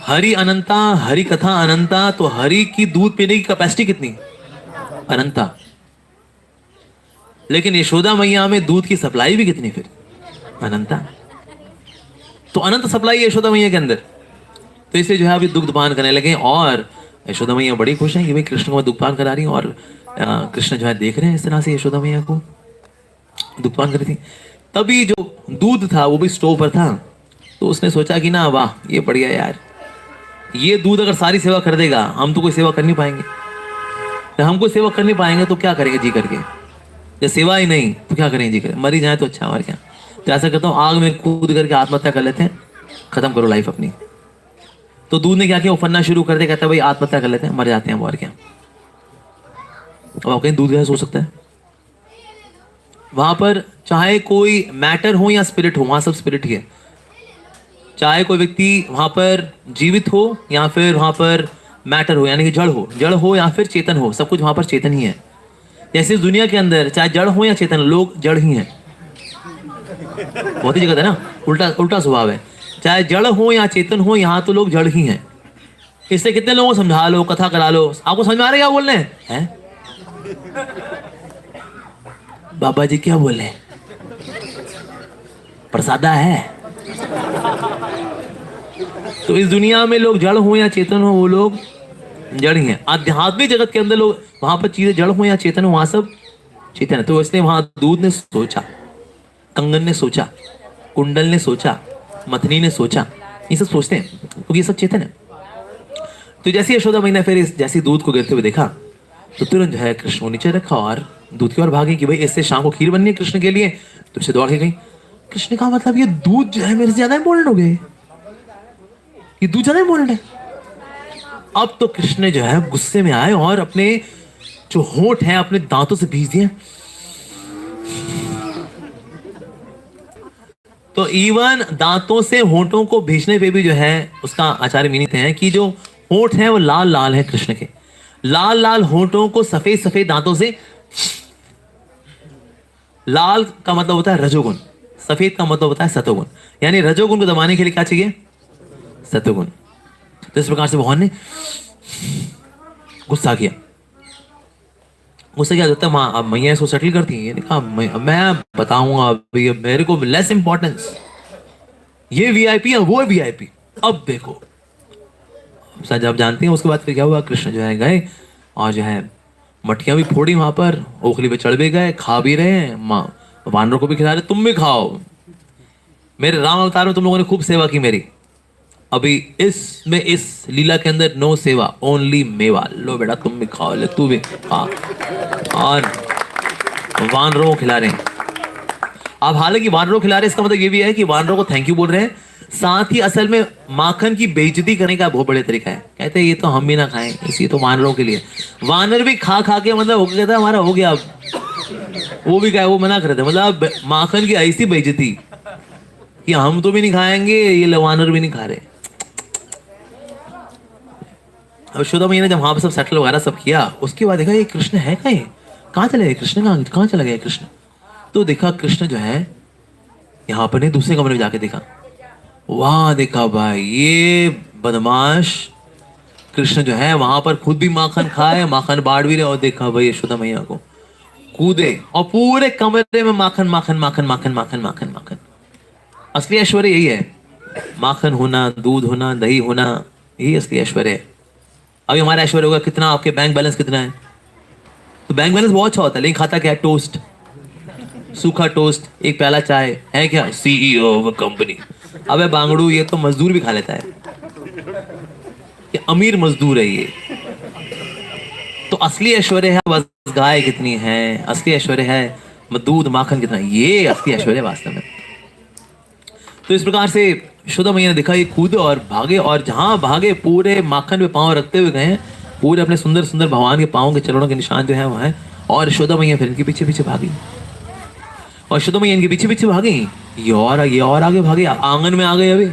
S1: हरि अनंता, हरि कथा अनंता, तो हरि की दूध पीने की कैपेसिटी कितनी? अनंता। लेकिन यशोदा मैया में दूध की सप्लाई भी कितनी फिर? अनंता। तो अनंत सप्लाई है यशोदा मैया के अंदर। तो इसलिए जो है अभी दुग्धपान करने लगे, और यशोदा मैया बड़ी खुश है कि भाई कृष्ण को मैं दुग्धपान करा रही हूँ, और कृष्ण जो है देख रहे हैं इस तरह से यशोदा मैया को दुग्धपान कर रही थी। तभी जो दूध था वो भी स्टोव पर था, तो उसने सोचा कि ना वाह ये बढ़िया यार, ये दूध अगर सारी सेवा कर देगा, हम तो कोई सेवा कर नहीं पाएंगे। तो हम कोई सेवा कर नहीं पाएंगे तो क्या करेंगे जी करके? जब सेवा ही नहीं तो क्या करेंगे जी करके? मरी जाए तो अच्छा, और क्या। तो ऐसा करता हूँ, आग में कूद करके आत्महत्या कर लेते हैं, खत्म करो लाइफ अपनी। तो दूध ने क्या किया, उफनना शुरू कर दिया, कहता है भाई आत्महत्या कर लेते हैं, मर जाते हैं, और क्या। अब आप कहीं दूध कैसे हो सकता है? वहां पर चाहे कोई मैटर हो या स्पिरिट हो, वहां सब स्पिरिट ही है। चाहे कोई व्यक्ति वहां पर जीवित हो या फिर वहां पर मैटर हो, यानी कि जड़ हो या फिर चेतन हो, सब कुछ वहां पर चेतन ही है। जैसे इस दुनिया के अंदर चाहे जड़ हो या चेतन, लोग जड़ ही हैं। बहुत ही जगह है ना, उल्टा स्वभाव है। चाहे जड़ हो या चेतन हो, यहाँ तो लोग जड़ ही हैं। इससे कितने लोगों को समझा लो, कथा करा लो, आपको समझ में आ रहा है क्या बोल रहे हैं? बाबा जी क्या बोले? प्रसादा है। तो इस दुनिया में लोग जड़ हो या चेतन हो, वो लोग जड़ ही हैं। आध्यात्मिक जगत के अंदर लोग, वहां पर चीजें जड़ हो या चेतन हो, वहां सब चेतन है। तो इसलिए वहां दूध ने सोचा, कंगन ने सोचा, कुंडल ने सोचा, मथनी ने सोचा, ये सब सोचते हैं क्योंकि ये सब चेतन है। तो जैसे यशोदा मैया फिर जैसे दूध को गिरते हुए देखा, तो तुरंत जो है कृष्ण को नीचे रखा और दूध की ओर भागी कि भाई इससे शाम को खीर बननी है कृष्ण के लिए। तो उसे दौड़ के गई। कृष्ण का मतलब ये दूध जो है मेरे से ज्यादा इंपॉर्टेंट हो गए, ये दूध ज्यादा इंपॉर्टेंट है। अब तो कृष्ण जो है गुस्से में आए और अपने जो होंठ है अपने दांतों से भींच दिए। तो इवन दांतों से होंठों को भींचने पे भी जो है उसका आचार्य मीनिंग है कि जो होंठ है वो लाल लाल है कृष्ण के, लाल लाल होंठों को सफेद सफेद दांतों से। लाल का मतलब होता है रजोगुण, सफेद का मतलब होता है सतोगुण। यानी रजोगुण को दबाने के लिए क्या चाहिए? सतोगुण। तो इस प्रकार से भगवान ने गुस्सा किया। मुझसे क्या होता है, माँ अब मैया इसको सेटल करती हैं। ये कहा मैं बताऊंगा अभी, मेरे को लेस इंपॉर्टेंस, ये वीआईपी है वो वीआईपी, अब देखो। सर जब जानती हैं उसके बाद फिर क्या हुआ, कृष्ण जो है गए और जो है मटकियां भी फोड़ी वहां पर, ओखली पे चढ़ भी गए, खा भी रहे हैं, माँ वानरों को भी खिला रहे, तुम भी खाओ, मेरे राम अवतार में तुम लोगों ने खूब सेवा की मेरी, अभी इसमें इस लीला के अंदर नो सेवा, ओनली मेवा, लो बेटा तुम भी खाओ, ले तू भी खा, और वानरों को खिला रहे हैं। अब हालांकि वानरों को खिला रहे हैं, इसका मतलब ये भी है कि वानरों को थैंक यू बोल रहे हैं, साथ ही असल में माखन की बेइज्जती करने का बहुत बड़े तरीका है। कहते हैं ये तो हम भी ना खाएं, इसलिए तो वानरों के लिए, वानर भी खा खा के मतलब हो गया था हमारा, हो गया अब वो भी क्या है, वो मना कर रहे थे, मतलब माखन की ऐसी बेइज्जती कि हम तो भी नहीं खाएंगे, ये वानर भी नहीं खा रहे। अब शुदा मैया ने जब वहां पर सब सेटल वगैरह सब किया, उसके बाद देखा ये कृष्ण है कहाँ चले गए कृष्ण, कहाँ चला गया कृष्ण। तो देखा कृष्ण जो है यहाँ पर नहीं, दूसरे कमरे में जाके देखा, वहां देखा भाई ये बदमाश कृष्ण जो है वहां पर खुद भी माखन खाए, माखन बांट भी रहे, और देखा भाई यशोदा मैया को कूदे और पूरे कमरे में माखन माखन माखन माखन माखन माखन माखन। असली ऐश्वर्य यही है, माखन होना, दूध होना, दही होना, यही असली ऐश्वर्य है। अभी हमारा ऐश्वर्य होगा कितना, आपके बैंक बैलेंस कितना है, तो बैंक बैलेंस बहुत अच्छा होता है, लेकिन खाता क्या है, टोस्ट, सूखा टोस्ट, एक प्याला चाय है क्या, सीईओ ऑफ कंपनी। अबे बांगड़ू, ये तो मजदूर भी खा लेता है, ये अमीर मजदूर है ये। तो असली ऐश्वर्य है बस गाय कितनी है, असली ऐश्वर्य है दूध माखन कितना, ये असली ऐश्वर्य वास्तव में। तो इस प्रकार से यशोदा मैया ने देखा ये कूदे और भागे, और जहां भागे पूरे माखन पे पांव रखते हुए गए, पूरे अपने सुंदर सुंदर भगवान के पांव के चरणों के निशान जो है वहां है, और यशोदा मैया फिर इनके पीछे पीछे भागी, और यशोदा मैया इनके पीछे पीछे भागी, ये और आगे भागे, आंगन में आ गए। अभी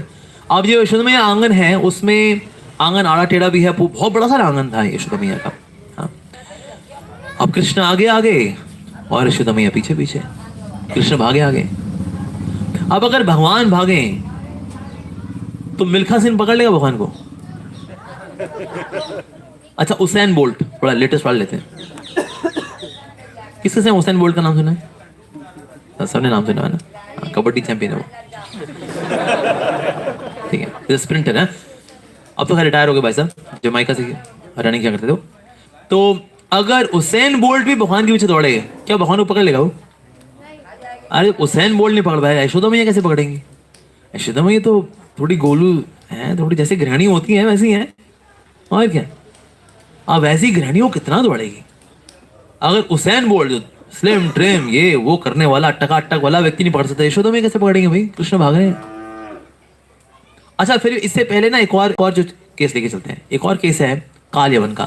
S1: अब जो यशोदा मैया आंगन है उसमें आंगन आड़ा टेढ़ा भी है, बहुत बड़ा सारा आंगन था यशोदा मैया का। हाँ। अब कृष्ण आगे आगे और यशोदा मैया पीछे पीछे, कृष्ण भागे आगे। अब अगर भगवान भागे तो मिल्खा सिंह पकड़ लेगा भगवान को। अच्छा उसैन बोल्ट, थोड़ा लेटेस्ट पढ़ लेते हैं, किसके से उसैन बोल्ट का नाम सुना है, सबने नाम सुना है ना, कबड्डी चैंपियन है वो, ठीक है, स्प्रिंटर है, अब तो खैर रिटायर हो गए भाई साहब, जमाइका से रनिंग क्या करते थे। तो अगर उसैन बोल्ट भी भगवान के पीछे दौड़ेगा, क्या भगवान को पकड़ लेगा वो? अरे उसैन बोल्ट नहीं पकड़ पाएगा, यशोदा मैया कैसे पकड़ेंगी? यशोदा मैया तो थोड़ी गोलू है, थोड़ी जैसे गृहिणी होती है वैसी है, और क्या। अब वैसी गृहिणियों कितना दौड़ेगी? अगर उसैन बोल्ट जो स्लिम ट्रिम ये वो करने वाला टकाटक वाला व्यक्ति नहीं पकड़ सकता, यशोदा मैया कैसे पकड़ेंगे भाई? कृष्ण भाग रहे हैं। अच्छा फिर इससे पहले ना एक और जो केस लेके चलते हैं, एक और केस है काल यवन का।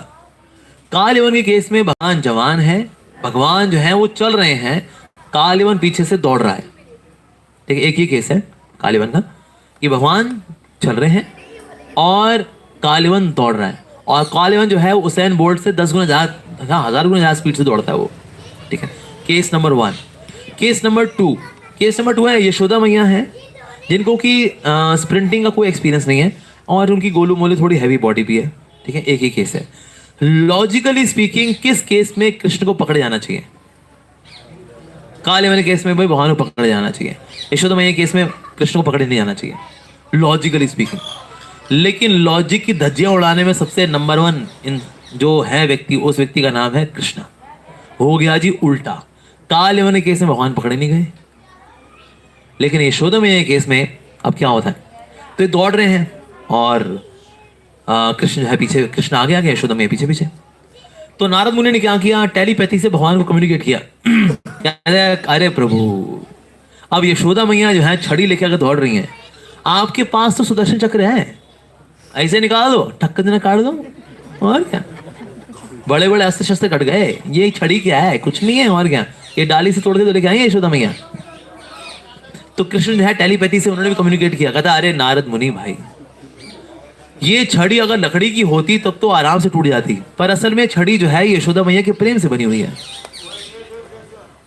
S1: काल यवन के केस में भगवान जवान है, भगवान जो है वो चल रहे हैं, काल यवन पीछे से दौड़ रहा है, ठीक है। एक ही केस है काल यवन का कि भगवान चल रहे हैं और काल यवन दौड़ रहा है, और काल यवन जो है वो उसैन बोल्ट से 10 गुना ज्यादा, 1000 गुना ज्यादा स्पीड से दौड़ता है वो, ठीक है। Case number 1। केस नंबर 2 है यशोदा मैया है जिनको कि स्प्रिंटिंग का कोई एक्सपीरियंस नहीं है, और उनकी गोलू मोलू थोड़ी हैवी बॉडी भी है, ठीक है। एक ही केस है। लॉजिकली स्पीकिंग किस केस में कृष्ण को पकड़े जाना चाहिए? काले वाले केस में भाई भगवान को पकड़े जाना चाहिए, यशोदा मैया केस में कृष्ण को पकड़े नहीं जाना चाहिए, लॉजिकली स्पीकिंग। लेकिन लॉजिक की धज्जियां उड़ाने में सबसे नंबर 1 इन जो है व्यक्ति, उस व्यक्ति का नाम है कृष्ण। हो गया जी उल्टा, काले वाले केस में भगवान पकड़े नहीं गए, लेकिन यशोदा मैया केस में अब क्या होता है, तो ये दौड़ रहे हैं और कृष्ण जो है पीछे, कृष्ण आगे आगे, यशोदा मैया पीछे पीछे। तो नारद मुनि ने क्या किया, टेलीपैथी से भगवान को कम्युनिकेट किया। अरे प्रभु, अब यशोदा मैया जो है छड़ी लेके आकर दौड़ रही हैं, आपके पास तो सुदर्शन चक्र है, ऐसे निकाल दो, टक्कर देना काट दो, और क्या। बड़े बड़े अस्त्र शस्त्र कट गए, ये छड़ी क्या है, कुछ नहीं है, और क्या, ये डाली से तोड़ के तो लेके आई यशोदा मैया। तो कृष्ण जो है टेलीपैथी से उन्होंने भी कम्युनिकेट किया, कहता अरे नारद मुनि भाई, ये छड़ी अगर लकड़ी की होती तब तो आराम से टूट जाती, पर असल में छड़ी जो है यशोदा मैया के प्रेम से बनी हुई है।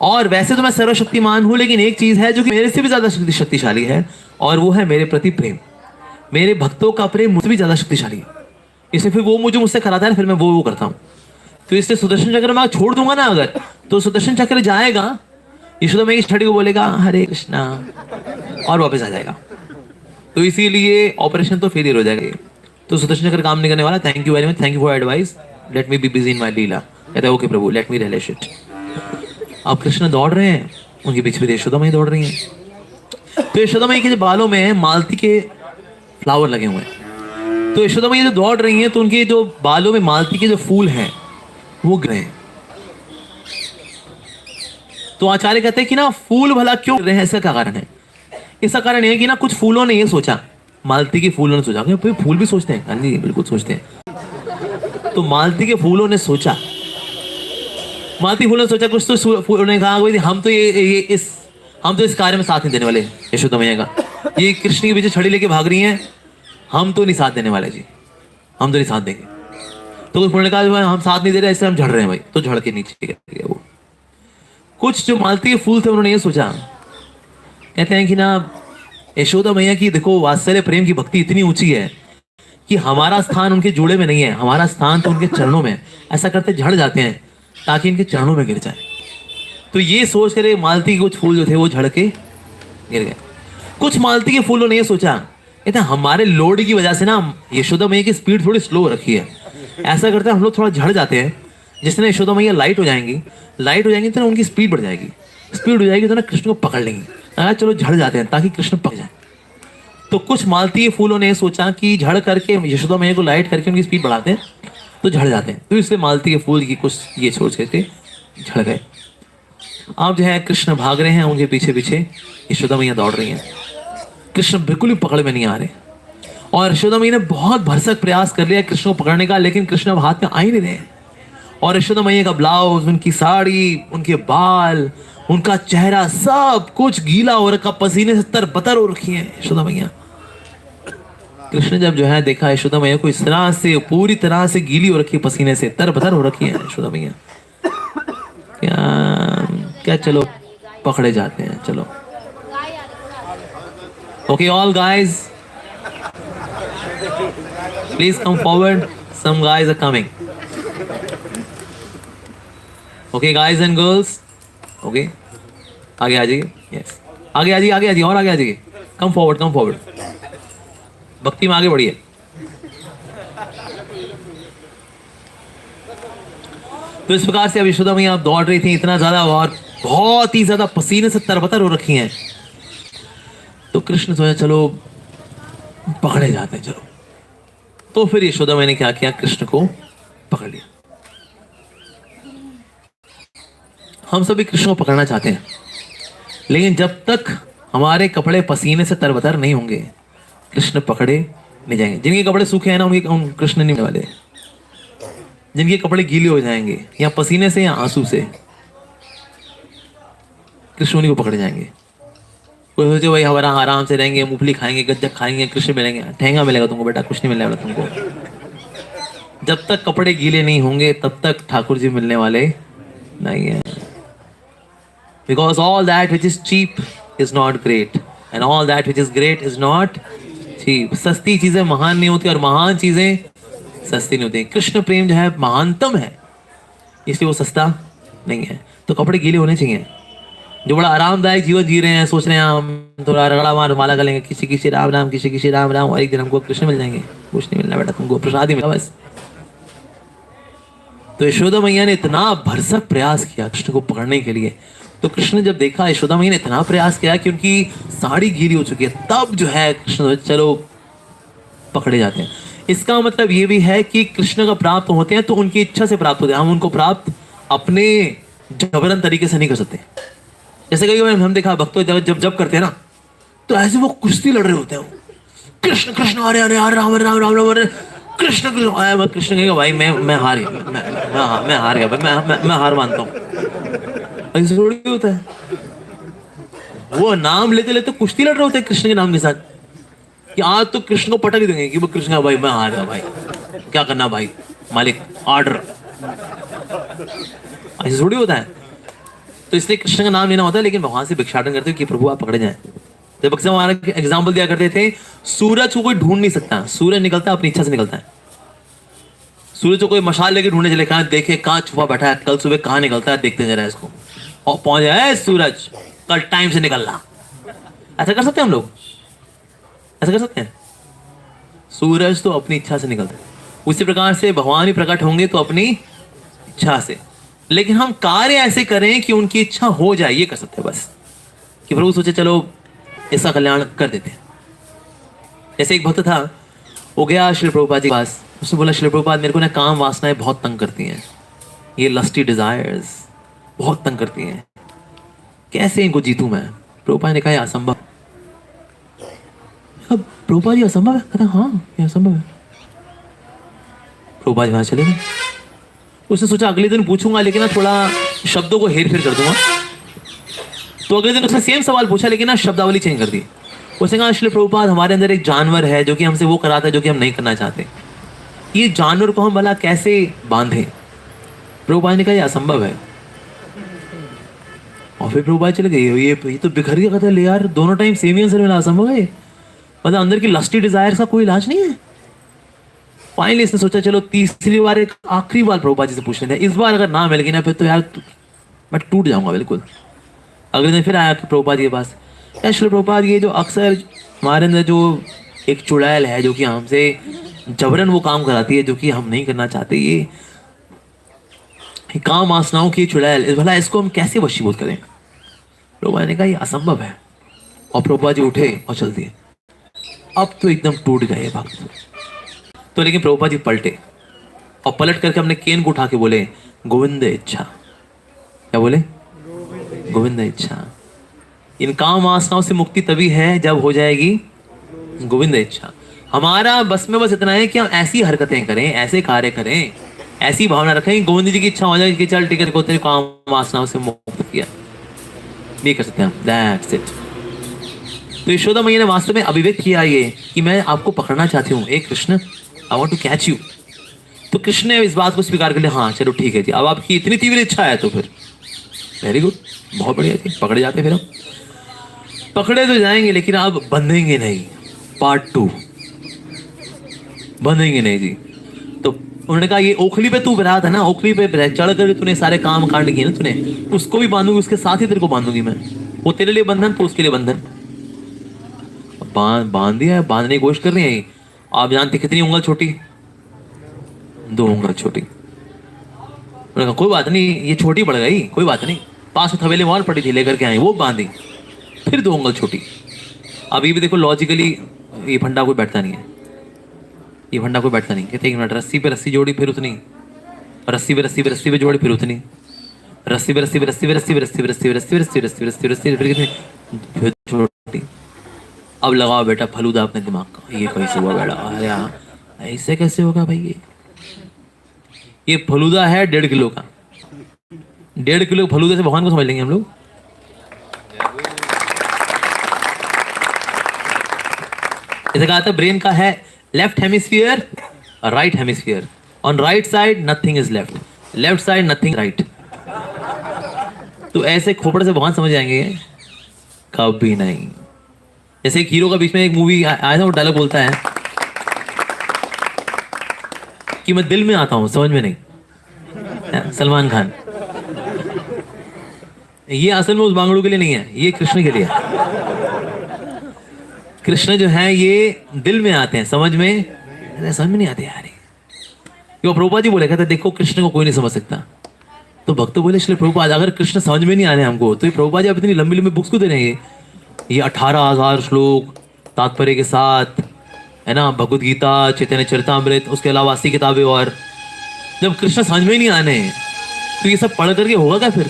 S1: और वैसे तो मैं सर्वशक्तिमान हूं, लेकिन एक चीज है जो कि मेरे से भी ज्यादा शक्तिशाली है, और वो है मेरे प्रति प्रेम। मेरे भक्तों का प्रेम मुझसे भी ज्यादा शक्तिशाली है, इसलिए फिर वो मुझसे कराता है, फिर मैं वो करता हूं। तो इससे सुदर्शन चक्र मैं छोड़ दूंगा ना अगर, तो सुदर्शन चक्र जाएगा, यशोदा मैया की छड़ी को बोलेगा हरे कृष्णा और वापस आ जाएगा। तो इसीलिए ऑपरेशन तो फेलियर हो जाएगा। तो सुदर्शन चक्र काम नहीं करने वाला। Thank you very much, thank you for advice, let me be busy in my leela. कहता है okay Prabhu, let me realise it. अब कृष्ण दौड़ रहे हैं, उनके पीछे पीछे यशोदा मैया दौड़ रही हैं। तो यशोदा मैया के बालों में मालती के फ्लावर लगे हुए हैं। तो यशोदा मैया जो दौड़ रही हैं तो उनके जो बालों में मालती के जो फूल हैं वो गिरे हैं। तो आचार्य कहते हैं कि ना फूल भला क्यों गिर रहे हैं, इसका क्या कारण है? इसका कारण यह है कि ना कुछ फूलों ने ये सोचा, मालती के फूलों ने सोचा, भाई फूल भी सोचते हैं, हाँ जी बिल्कुल सोचते हैं। तो मालती के फूलों ने सोचा, मालती फूलों ने सोचा कुछ, तो फूलों ने कहा भाई हम तो इस कार्य में साथ नहीं देने वाले यशोदा मैया का। ये कृष्ण के पीछे छड़ी लेके भाग रही हैं, हम तो नहीं साथ देने वाले जी, हम तो नहीं साथ देंगे। तो कुछ फूलों ने कहा हम साथ नहीं दे रहे, इससे हम झड़ रहे हैं भाई, तो झड़ के नीचे गिर गए वो। कुछ जो मालती के फूल थे उन्होंने ये सोचा, कहते हैं कि ना यशोदा मैया की देखो वात्सल्य प्रेम की भक्ति इतनी ऊंची है कि हमारा स्थान उनके जोड़े में नहीं है, हमारा स्थान तो उनके चरणों में। ऐसा करते झड़ जाते हैं ताकि इनके चरणों में गिर जाए। तो ये सोच कर मालती के कुछ फूल जो थे वो झड़ के गिर गए। कुछ मालती के फूलों ने ये सोचा, कहते हैं हमारे लोड की वजह से ना यशोदा मैया की स्पीड थोड़ी स्लो रखी है, ऐसा करते हैं हम लोग थोड़ा झड़ जाते हैं, जिसने यशोदा मैया लाइट हो जाएंगी तो ना उनकी स्पीड बढ़ जाएगी, स्पीड हो जाएगी तो ना कृष्ण को पकड़ लेंगी। चलो झड़ जाते हैं ताकि कृष्ण पकड़ जाए। तो कुछ मालती फूलों ने सोचा कि झड़ करके यशोदा मैया को लाइट करके उनकी स्पीड बढ़ाते हैं तो झड़ जाते हैं। तो इसलिए मालती के फूल की कुछ ये सोच करके झड़ गए। अब जो है कृष्ण भाग रहे हैं, उनके पीछे पीछे यशोदा मैया दौड़ रही हैं। कृष्ण बिल्कुल भी पकड़ में नहीं आ रहे और यशोदा मैया ने बहुत भरसक प्रयास कर लिया कृष्ण को पकड़ने का, लेकिन कृष्ण अब हाथ में आ ही नहीं रहे। और यशोदा मैया का ब्लाउज, उनकी साड़ी, उनके बाल, उनका चेहरा सब कुछ गीला हो रखा, पसीने से तरबतर हो रखी है यशोदा मैया। कृष्ण जब जो है देखा यशोदा मैया को इस तरह से पूरी तरह से गीली हो रखी, पसीने से तरबतर हो रखी है यशोदा मैया, क्या चलो पकड़े जाते हैं, चलो okay all guys please come forward, some guys are coming. Okay guys and girls, okay आगे आ जाइए, यस आगे आ जाइए, आगे आ जाइए और आगे आ जाइए, कम फॉरवर्ड कम फॉरवर्ड, भक्ति में आगे बढ़िए। तो इस प्रकार से अब यशोदा मैया दौड़ रही थी इतना ज्यादा और बहुत ही ज्यादा पसीने से तरबतर हो रखी हैं। तो कृष्ण सोचा चलो पकड़े जाते हैं, चलो। तो फिर यशोदा मैया ने क्या किया, कृष्ण को पकड़ लिया। हम सभी कृष्ण को पकड़ना चाहते हैं, लेकिन जब तक हमारे कपड़े पसीने से तरबतर नहीं होंगे कृष्ण पकड़े नहीं जाएंगे। जिनके कपड़े सूखे हैं ना उनके कृष्ण नहीं वाले, जिनके कपड़े गीले हो जाएंगे या पसीने से या आंसू से, कृष्ण उन्हीं को पकड़े जाएंगे। कोई सोचे भाई हमारा आराम से रहेंगे, मूंगफली खाएंगे, गज्जक खाएंगे, कृष्ण मिलेंगे, ठेंगा मिलेगा तुमको बेटा, कुछ नहीं मिलने वाला तुमको। जब तक कपड़े गीले नहीं होंगे तब तक ठाकुर जी मिलने वाले नहीं है। Because all that which is cheap is not great and all that which is great is not cheap. सस्ती चीजें महान नहीं होती और महान चीजें सस्ती नहीं होती। कृष्ण प्रेम जो है महानतम है, इसलिए वो सस्ता नहीं है। तो कपड़े गीले होने चाहिए। जो बड़ा आरामदायक जीवन जी रहे हैं, सोच रहे हैं हम थोड़ा रगड़ा मार माला कर लेंगे, किसी किसी राम राम, किसी किसी राम राम, और एक दिन हमको कृष्ण मिल जाएंगे। कुछ नहीं मिलना बेटा तुमको, प्रसाद ही मिला बस। तो यशोदा मैया ने इतना भरसक प्रयास किया कृष्ण को पकड़ने के लिए। तो कृष्ण जब देखा यशोदा मैया ने इतना प्रयास किया कि उनकी साड़ी गीली हो चुकी है, तब जो है कृष्ण चलो पकड़े जाते हैं। इसका मतलब ये भी है कि कृष्ण का प्राप्त होते हैं तो उनकी इच्छा से प्राप्त होते हैं, हम उनको प्राप्त अपने जबरन तरीके से नहीं कर सकते। जैसे कई बार हम देखा भक्तों जब करते हैं ना तो ऐसे वो कुश्ती लड़ रहे होते हैं, कृष्ण कृष्ण हरे हरे हरे राम राम राम राम हरे कृष्ण कृष्ण। कृष्ण कहेगा भाई मैं हार गया, मैं हार गया भाई, मैं हार मानता हूँ। ऐसे थोड़ी होता है, वो नाम लेते लेते कुश्ती लड़ रहे होते हैं कृष्ण के नाम के साथ कि आज तो कृष्ण को पटक देंगे कि वो कृष्ण भाई मैं हार गया भाई, क्या करना भाई, मालिक ऑर्डर। ऐसे थोड़ी होता है। तो इसलिए कृष्ण का नाम लेना होता है, लेकिन भगवान से भिक्षाटन करते हो कि प्रभु आप पकड़े जाएं। जब अक्सर हमारा एग्जाम्पल दिया करते थे, सूरज को कोई ढूंढ नहीं सकता, सूरज निकलता है अपनी इच्छा से निकलता है। सूरज को कोई मशाल लेके ढूंढने चले, कहाँ देखे कहाँ छुपा बैठा है, कल सुबह कहाँ निकलता है देखते जरा इसको, और पहुंच जाए सूरज कल टाइम से निकलना। ऐसा कर सकते हैं हम लोग? ऐसा कर सकते हैं? सूरज तो अपनी इच्छा से निकलता है, उसी प्रकार से भगवान ही प्रकट होंगे तो अपनी इच्छा से, लेकिन हम कार्य ऐसे करें कि उनकी इच्छा हो जाए, ये कर सकते हैं बस, कि प्रभु सोचे चलो इसका कल्याण कर देते हैं। जैसे एक भक्त था, वो गया श्री प्रभुपाद जी के पास, उसने बोला श्री प्रभुपाद मेरे को ना काम वासनाएं बहुत तंग करती हैं, ये लस्टी डिजायर्स बहुत तंग करती हैं, कैसे इनको जीतूं मैं? प्रभुपाद ने कहा असंभव। अब प्रभुपाद जी असंभव है? कहता हाँ ये असंभव है। प्रभुपाद वहां चले गए। उसने सोचा अगले दिन पूछूंगा, लेकिन ना थोड़ा शब्दों को हेर फेर कर दूंगा। तो अगले दिन उसने सेम सवाल पूछा, लेकिन ना शब्दावली चेंज कर दी। उसने कहा श्री प्रभुपाद हमारे अंदर एक जानवर है जो कि हमसे वो कराता है जो कि हम नहीं करना चाहते, ये जानवर को हम भला कैसे बांधे? प्रभुपाद ने कहा यह असंभव है। और फिर प्रभुपाद चले गए, ये तो बिखर गया। कहता है ले यार दोनों टाइम सेम ही आंसर मिला, असंभव है, मतलब अंदर की लस्टी डिजायर का कोई इलाज नहीं है। फाइनली इसने सोचा चलो तीसरी बार एक आखिरी बार प्रभुपाद जी से पूछ लेते हैं, इस बार अगर ना मिल गई ना फिर तो यार मैं टूट जाऊंगा बिल्कुल। अगले दिन फिर आया प्रभुपाद जी के पास, श्री प्रभुपाद ये जो अक्सर हमारे अंदर जो एक चुड़ैल है जो कि हमसे जबरन वो काम कराती है जो कि हम नहीं करना चाहते, ये काम वासनाओं की चुड़ैल, भला इसको हम कैसे वशीभूत करें? प्रभुपाद ने कहा ये असंभव है। और प्रभुपाद जी उठे और चल दिए। अब तो एकदम टूट गए भक्त। तो लेकिन प्रभुपाद जी पलटे और पलट करके अपने केन को उठा के बोले गोविंद इच्छा। क्या बोले? गोविंद इच्छा। इन काम वासनाओं से मुक्ति तभी है जब हो जाएगी गोविंद इच्छा। हमारा बस में बस इतना है कि हम ऐसी हरकतें करें, ऐसे कार्य करें, ऐसी भावना रखें, गोविंद जी की इच्छा हो जाए कि चल टिकट को तेरे काम वासनाओं से मुक्त किया। नहीं कर सकते हम, दैट्स इट। तो यशोदा मैया ने वास्तव में अभिव्यक्त किया ये कि मैं आपको पकड़ना चाहती हूँ, ए Krishna I want to catch you. तो कृष्ण ने इस बात को स्वीकार कर लिया, हाँ चलो ठीक है जी, अब आपकी इतनी तीव्र इच्छा है तो फिर वेरी गुड, बहुत बढ़िया जी, पकड़े जाते फिर हम पकड़े तो जाएंगे लेकिन अब बंधेंगे नहीं। पार्ट 2 बंधेंगे नहीं जी। तो उन्होंने कहा ये ओखली पे तू रहा था ना, ओखली पे चढ़ कर तूने सारे काम कांड किए ना तूने, उसको भी बांधूंगी, उसके साथ ही तेरे को बांधूंगी मैं। वो तेरे लिए बंधन तो उसके लिए बंधन। बांध दिया है, बांधने की कोशिश कर रही है। आप जानते कितनी उंगल छोटी? 2 उंगल छोटी। उन्होंने कहा कोई बात नहीं, ये छोटी पड़ गई, कोई बात नहीं, पास में थवेली और पड़ी थी लेकर के आई, वो बांधी, फिर 2 उंगल छोटी। अभी भी देखो लॉजिकली ये फंडा कोई बैठता नहीं है, ये फंडा कोई बैठता नहीं। कहते 1 मिनट, रस्सी पे रस्सी जोड़ी फिर उतनी, रस्सी पे रस्सी पे रस्सी पे जोड़ी फिर उतनी, रस्सी पे रस्सी पे रस्सी पे रस्सी पे रस्सी पे रस्सी पे रस्सी पे रस्सी पे रस्सी पे रस्सी पे रस्सी फिर कितनी, फिर छोटी। अब लगाओ बेटा फलूदा अपने दिमाग का, ये कैसे हुआ बेटा? अरे हाँ ऐसे कैसे होगा भाई? ये फलूदा है 1.5 किलो का, 1.5 किलो फलूदे से भगवान को समझ लेंगे हम लोग? जैसे कहा था ब्रेन का है लेफ्ट हेमिस्फीयर और right hemisphere, on right side nothing is left, left side nothing right. तो ऐसे खोपड़े से भगवान समझ जाएंगे? कभी नहीं। जैसे एक हीरो का बीच में एक मूवी आया था, वो डायलॉग बोलता है कि मैं दिल में आता हूं समझ में नहीं। सलमान खान। ये असल में उस बांगड़ू के लिए नहीं है, ये कृष्ण के लिए है। कृष्ण जो है ये दिल में आते हैं, समझ में नहीं आते यार। ये प्रभुपाद जी बोले, कहते देखो कृष्ण को कोई नहीं समझ सकता। तो भक्त बोले श्री प्रभुपाद अगर कृष्ण समझ में नहीं आ रहे हमको तो ये प्रभुपाद जी आप इतनी लंबी लंबी बुक्स क्यों दे रहे हैं? ये 18,000 श्लोक तात्पर्य के साथ है ना, भगवद गीता, चैतन्य चरितामृत, उसके अलावा 80 किताबें। और जब कृष्ण समझ में नहीं आने तो ये सब पढ़ करके होगा क्या फिर?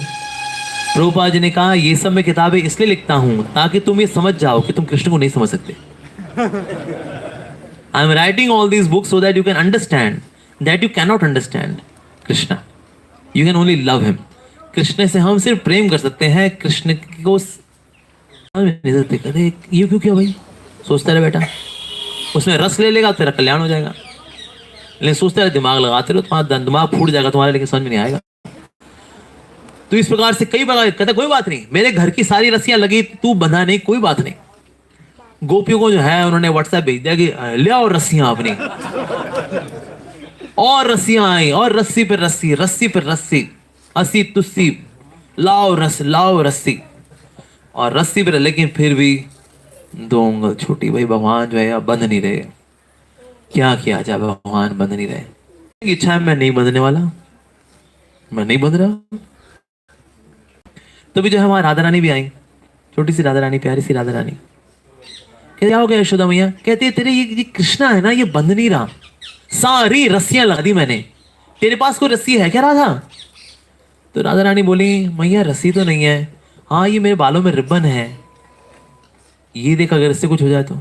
S1: प्रभुपाद जी ने कहा ये सब मैं किताबें इसलिए लिखता हूं ताकि तुम ये समझ जाओ कि तुम कृष्ण को नहीं समझ सकते। I am writing all these books so that you can understand that you can not understand Krishna, you can only love him. Krishna से हम सिर्फ प्रेम कर सकते हैं, कृष्ण को नहीं सकते। कहते ये क्यों किया भाई? सोचता रहे बेटा, उसमें रस ले लेगा तेरा कल्याण हो जाएगा। लेकिन सोचते रहे, दिमाग लगाते रहो, तुम्हारा दिमाग फूट जाएगा तुम्हारा, लेकिन समझ में नहीं आएगा। तो इस प्रकार से कई प्रकार कहते कोई बात नहीं, मेरे घर की सारी रस्सियां लगी, तू बंधा नहीं, कोई बात नहीं। गोपियों को जो है उन्होंने व्हाट्सएप भेज दिया कि ले आओ रस्सियां अपनी। और रस्सियां आई, और रस्सी पर रस्सी, रस्सी पर रस्सी, अस्सी तुस्सी, लाओ रस्सी, और रस्सी पर, लेकिन फिर भी 2 उंगल छोटी। भाई भगवान जो है अब बंध नहीं रहे, क्या किया जाए, भगवान बंध नहीं रहे। इच्छा है मैं नहीं बंधने वाला, मैं नहीं बंध रहा। तो भी जो है हमारी राधा रानी भी आई, छोटी सी राधा रानी, प्यारी सी राधा रानी। कहते क्या हो गया यशोदा मैया? कहती है तेरे ये कृष्णा है ना, ये बंध नहीं रहा, सारी रस्सियां लगा दी मैंने, तेरे पास कोई रस्सी है क्या राधा? तो राधा रानी बोली मैया रस्सी तो नहीं है, हाँ ये मेरे बालों में रिबन है, ये देख अगर इससे कुछ हो जाए तो।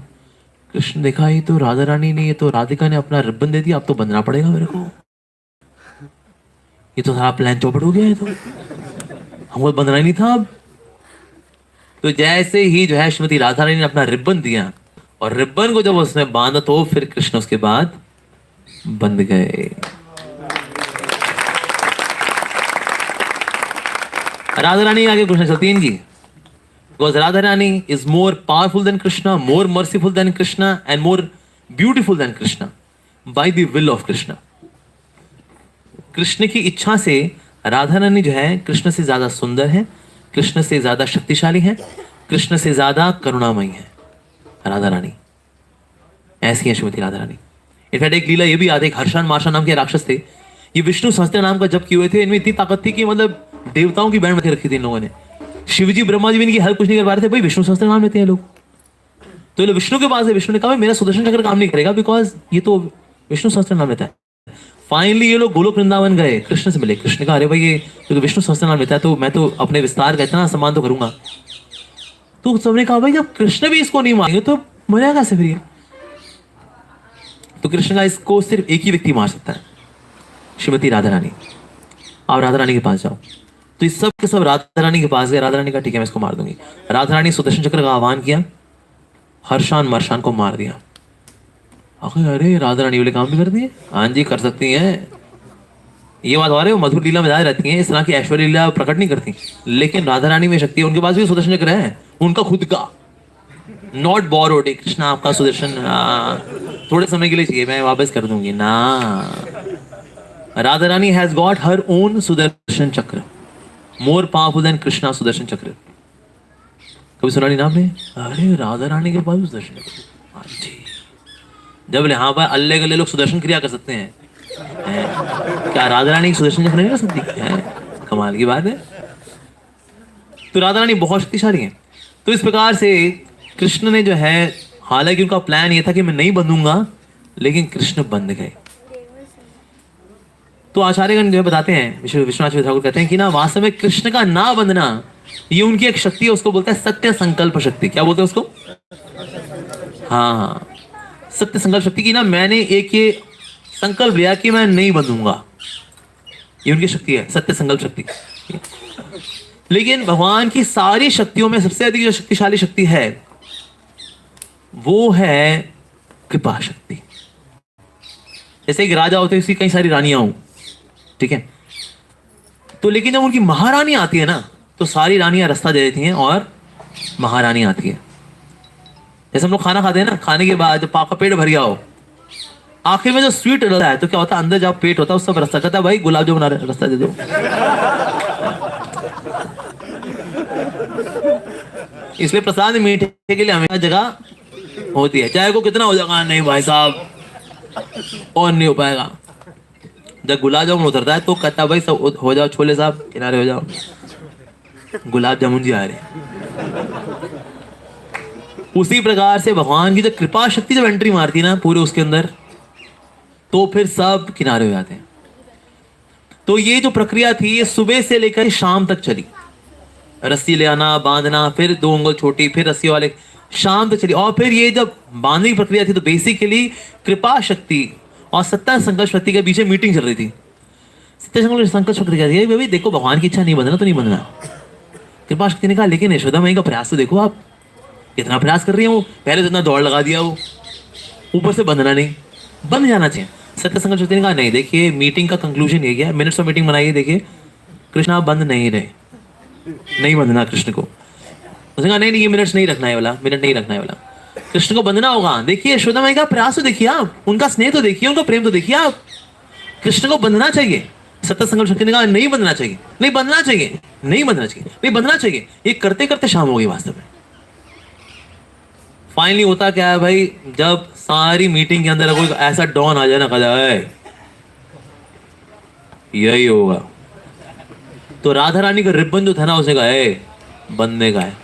S1: कृष्ण देखा ये तो राधा रानी ने, ये तो राधिका ने अपना रिबन दे दिया, अब तो बंधना पड़ेगा मेरे को, ये तो सारा प्लान चौपट हो गया है, तो हमको बंधना ही नहीं था अब। तो जैसे ही जो है श्रीमती राधा रानी ने अपना रिबन दिया, और रिबन को जब उसने बांधा तो फिर कृष्ण उसके बाद बंध गए। राधा रानी आगे कृष्ण चलती है इनकी, because Radha Rani is more powerful than Krishna, more merciful than Krishna, and more beautiful than Krishna by the will of Krishna. Krishna की इच्छा से राधा रानी जो है कृष्ण से ज्यादा सुंदर है, कृष्ण से ज्यादा शक्तिशाली है, कृष्ण से ज्यादा करुणामयी है राधा रानी। ऐसी है श्रीमती राधा रानी। इनफैक्ट एक लीला ये भी याद है, एक हर्षान मार्शान नाम के राक्षस थे, ये विष्णु सहस्त्र नाम का जप किए हुए थे, इनमें इतनी ताकत थी कि मतलब देवताओं की बैंड में रखी थी इन लोगों ने। शिवजी ब्रह्मा जी भी इनकी हेल्प कुछ नहीं कर पा रहे थे, भाई विष्णु सहस्त्र नाम लेते हैं लोग, तो ये लोग विष्णु के पास है। विष्णु ने कहा मेरा सुदर्शन चक्र काम नहीं करेगा, बिकॉज ये तो विष्णु सहस्त्र नाम लेता है। फाइनली ये लोग गोलोक वृंदावन गए, कृष्ण से मिले। कृष्ण ने कहा अरे भाई ये तो विष्णु सहस्त्र नाम लेता है, तो मैं तो अपने विस्तार का इतना सम्मान तो करूंगा। तो सबने कहा भाई जब कृष्ण भी इसको नहीं मारेंगे तो मरेगा कैसे फिर ये? तो कृष्ण का इसको सिर्फ एक ही व्यक्ति मार सकता है, श्रीमती राधा रानी। आप राधा रानी के पास जाओ। तो इस सब के सब राधा रानी के पास गए। राधा रानी का ठीक है मैं इसको मार दूंगी। राधा रानी सुदर्शन चक्र का आह्वान किया, हर्षान मर्शान को मार दिया। अरे राधा रानी वाले काम भी कर दिए? हाँ जी कर सकती हैं। ये बात हो रही है, मधुर लीला में ज्यादा रहती हैं, इस तरह की ऐश्वर्य लीला प्रकट नहीं करती, लेकिन राधा रानी में शक्ति है। उनके पास भी सुदर्शन चक्र है, उनका खुद का, नॉट बोरोड। कृष्णा आपका सुदर्शन थोड़े समय के लिए चाहिए, मैं वापस कर दूंगी ना। Radha Rani has got her own Sudarshan chakra, more powerful than Krishna Sudarshan chakra. कभी सुना नहीं नाम ने? अरे राधा रानी के पास सुदर्शन चक्र, हाँ जी। जब यहाँ पर अल्ले गले लोग सुदर्शन क्रिया कर सकते हैं, क्या राधा रानी सुदर्शन चक्र नहीं कर सकती है? कमाल की बात है। तो राधा रानी बहुत शक्तिशाली है। तो इस प्रकार से कृष्ण ने जो है, हालांकि उनका प्लान ये था कि मैं नहीं बंधूंगा, लेकिन कृष्ण बंध गए। तो आचार्यगण जो बताते हैं, विश्वनाथ ठाकुर कहते हैं कि ना वास्तव में कृष्ण का ना बंधना ये उनकी एक शक्ति है, उसको बोलते हैं सत्य संकल्प शक्ति। क्या बोलते हैं उसको? हाँ, सत्य संकल्प शक्ति की ना मैंने एक ये संकल्प लिया कि मैं नहीं बंधूंगा, ये उनकी शक्ति है, सत्य संकल्प शक्ति। लेकिन भगवान की सारी शक्तियों में सबसे अधिक जो शक्तिशाली शक्ति है वो है कृपा शक्ति। जैसे एक राजा होते हैं, उसकी कई सारी रानियां हों, ठीक है, तो लेकिन जब उनकी महारानी आती है ना, तो सारी रानियां रास्ता दे देती हैं और महारानी आती है। जैसे हम लोग खाना खाते हैं ना, खाने के बाद जब आपका पेट भर गया हो, आखिर में जो स्वीट रहता है तो क्या होता है, अंदर जब पेट होता है उस सब रास्ता कहता है भाई गुलाब जामुन रास्ता दे दो। इसलिए प्रसाद मीठे के लिए हमेशा जगह होती है, चाहे को कितना हो जाएगा, नहीं भाई साहब और नहीं हो पाएगा। जब गुलाब जामुन उतरता है तो कहता भाई सब हो जाओ, छोले साहब किनारे हो जाओ, गुलाब जामुन जी आ रहे हैं। उसी प्रकार से भगवान की जब कृपा शक्ति जब एंट्री मारती है ना पूरे उसके अंदर, तो फिर सब किनारे हो जाते हैं। तो ये जो प्रक्रिया थी ये सुबह से लेकर शाम तक चली, रस्सी ले आना, बांधना, फिर 2 उंगल छोटी, फिर रस्सी वाले, शाम तक चली। और फिर ये जब बांधने की प्रक्रिया थी तो बेसिकली कृपा शक्ति और सत्ता संकल्प शक्ति के बीच मीटिंग चल रही थी। सत्य संकल्प शक्ति कहती है भाई देखो भगवान की इच्छा नहीं बंधना तो नहीं बंधना। कृपा शक्ति ने कहा लेकिन यशोदा मैया का प्रयास तो देखो, आप कितना प्रयास कर रही है, वो पहले तो इतना दौड़ लगा दिया, वो ऊपर से बंधना नहीं, बंध जाना चाहिए। सत्य संकल्प शक्ति ने कहा नहीं, देखिए मीटिंग का कंक्लूजन ये गया, मिनट्स ऑफ मीटिंग बनाइए, देखिए कृष्ण आप बंद नहीं रहे, नहीं बंधना कृष्ण को। उसने कहा नहीं ये मिनट्स नहीं रखना है वाला, मिनट नहीं रखना है वाला, कृष्ण को बंधना होगा। देखिए यशोदा मैया का प्रयास तो देखिए आप, उनका स्नेह तो देखिए, उनका प्रेम तो देखिए आप। कृष्ण को बंधना चाहिए। सत्य संकल्प शक्ति ने कहा नहीं बंधना चाहिए, नहीं बंधना चाहिए, नहीं बंधना चाहिए, नहीं बंधना चाहिए। ये करते करते शाम हो गई वास्तव में। फाइनली होता क्या है भाई, जब सारी मीटिंग के अंदर कोई ऐसा डॉन आ जाए ना, कहा यही होगा, तो राधा रानी का रिबन जो था ना, उसने कहा बंधने का है।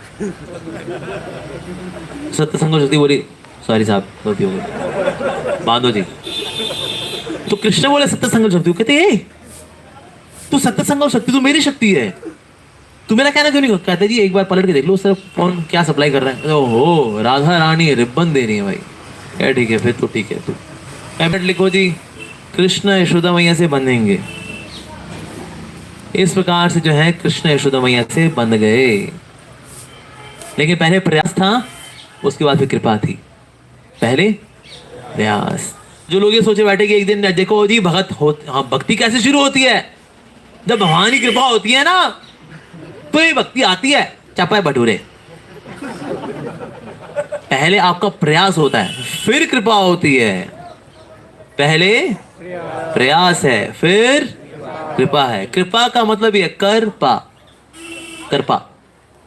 S1: सत्य संकल्प शक्ति बोली सॉरी साहब गलती हो गई, बांधो जी। तो कृष्ण बोले सत्य संकल्प शक्ति, कहते तू सत्य संकल्प शक्ति, तू मेरी शक्ति है, तू मेरा कहना क्यों नहीं? कहते जी एक बार पलट के देख लो सर कौन क्या सप्लाई कर रहा है। ओहो राधा रानी रिबन दे रही है भाई, क्या ठीक है फिर तो ठीक है। तो कैबिनेट लिखो जी, कृष्ण यशोदा मैया से बंधेंगे। इस प्रकार से जो है कृष्ण यशोदा मैया से बंध गए। लेकिन पहले प्रयास था, उसके बाद फिर कृपा थी। पहले प्रयास। जो लोग ये सोचे बैठे कि एक दिन देखो जी भक्ति कैसे शुरू होती है, जब भगवान की कृपा होती है ना तो ये भक्ति आती है, चपाए भटूरे। पहले आपका प्रयास होता है फिर कृपा होती है। पहले प्रयास है फिर कृपा है। कृपा का मतलब ये कृपा, कृपा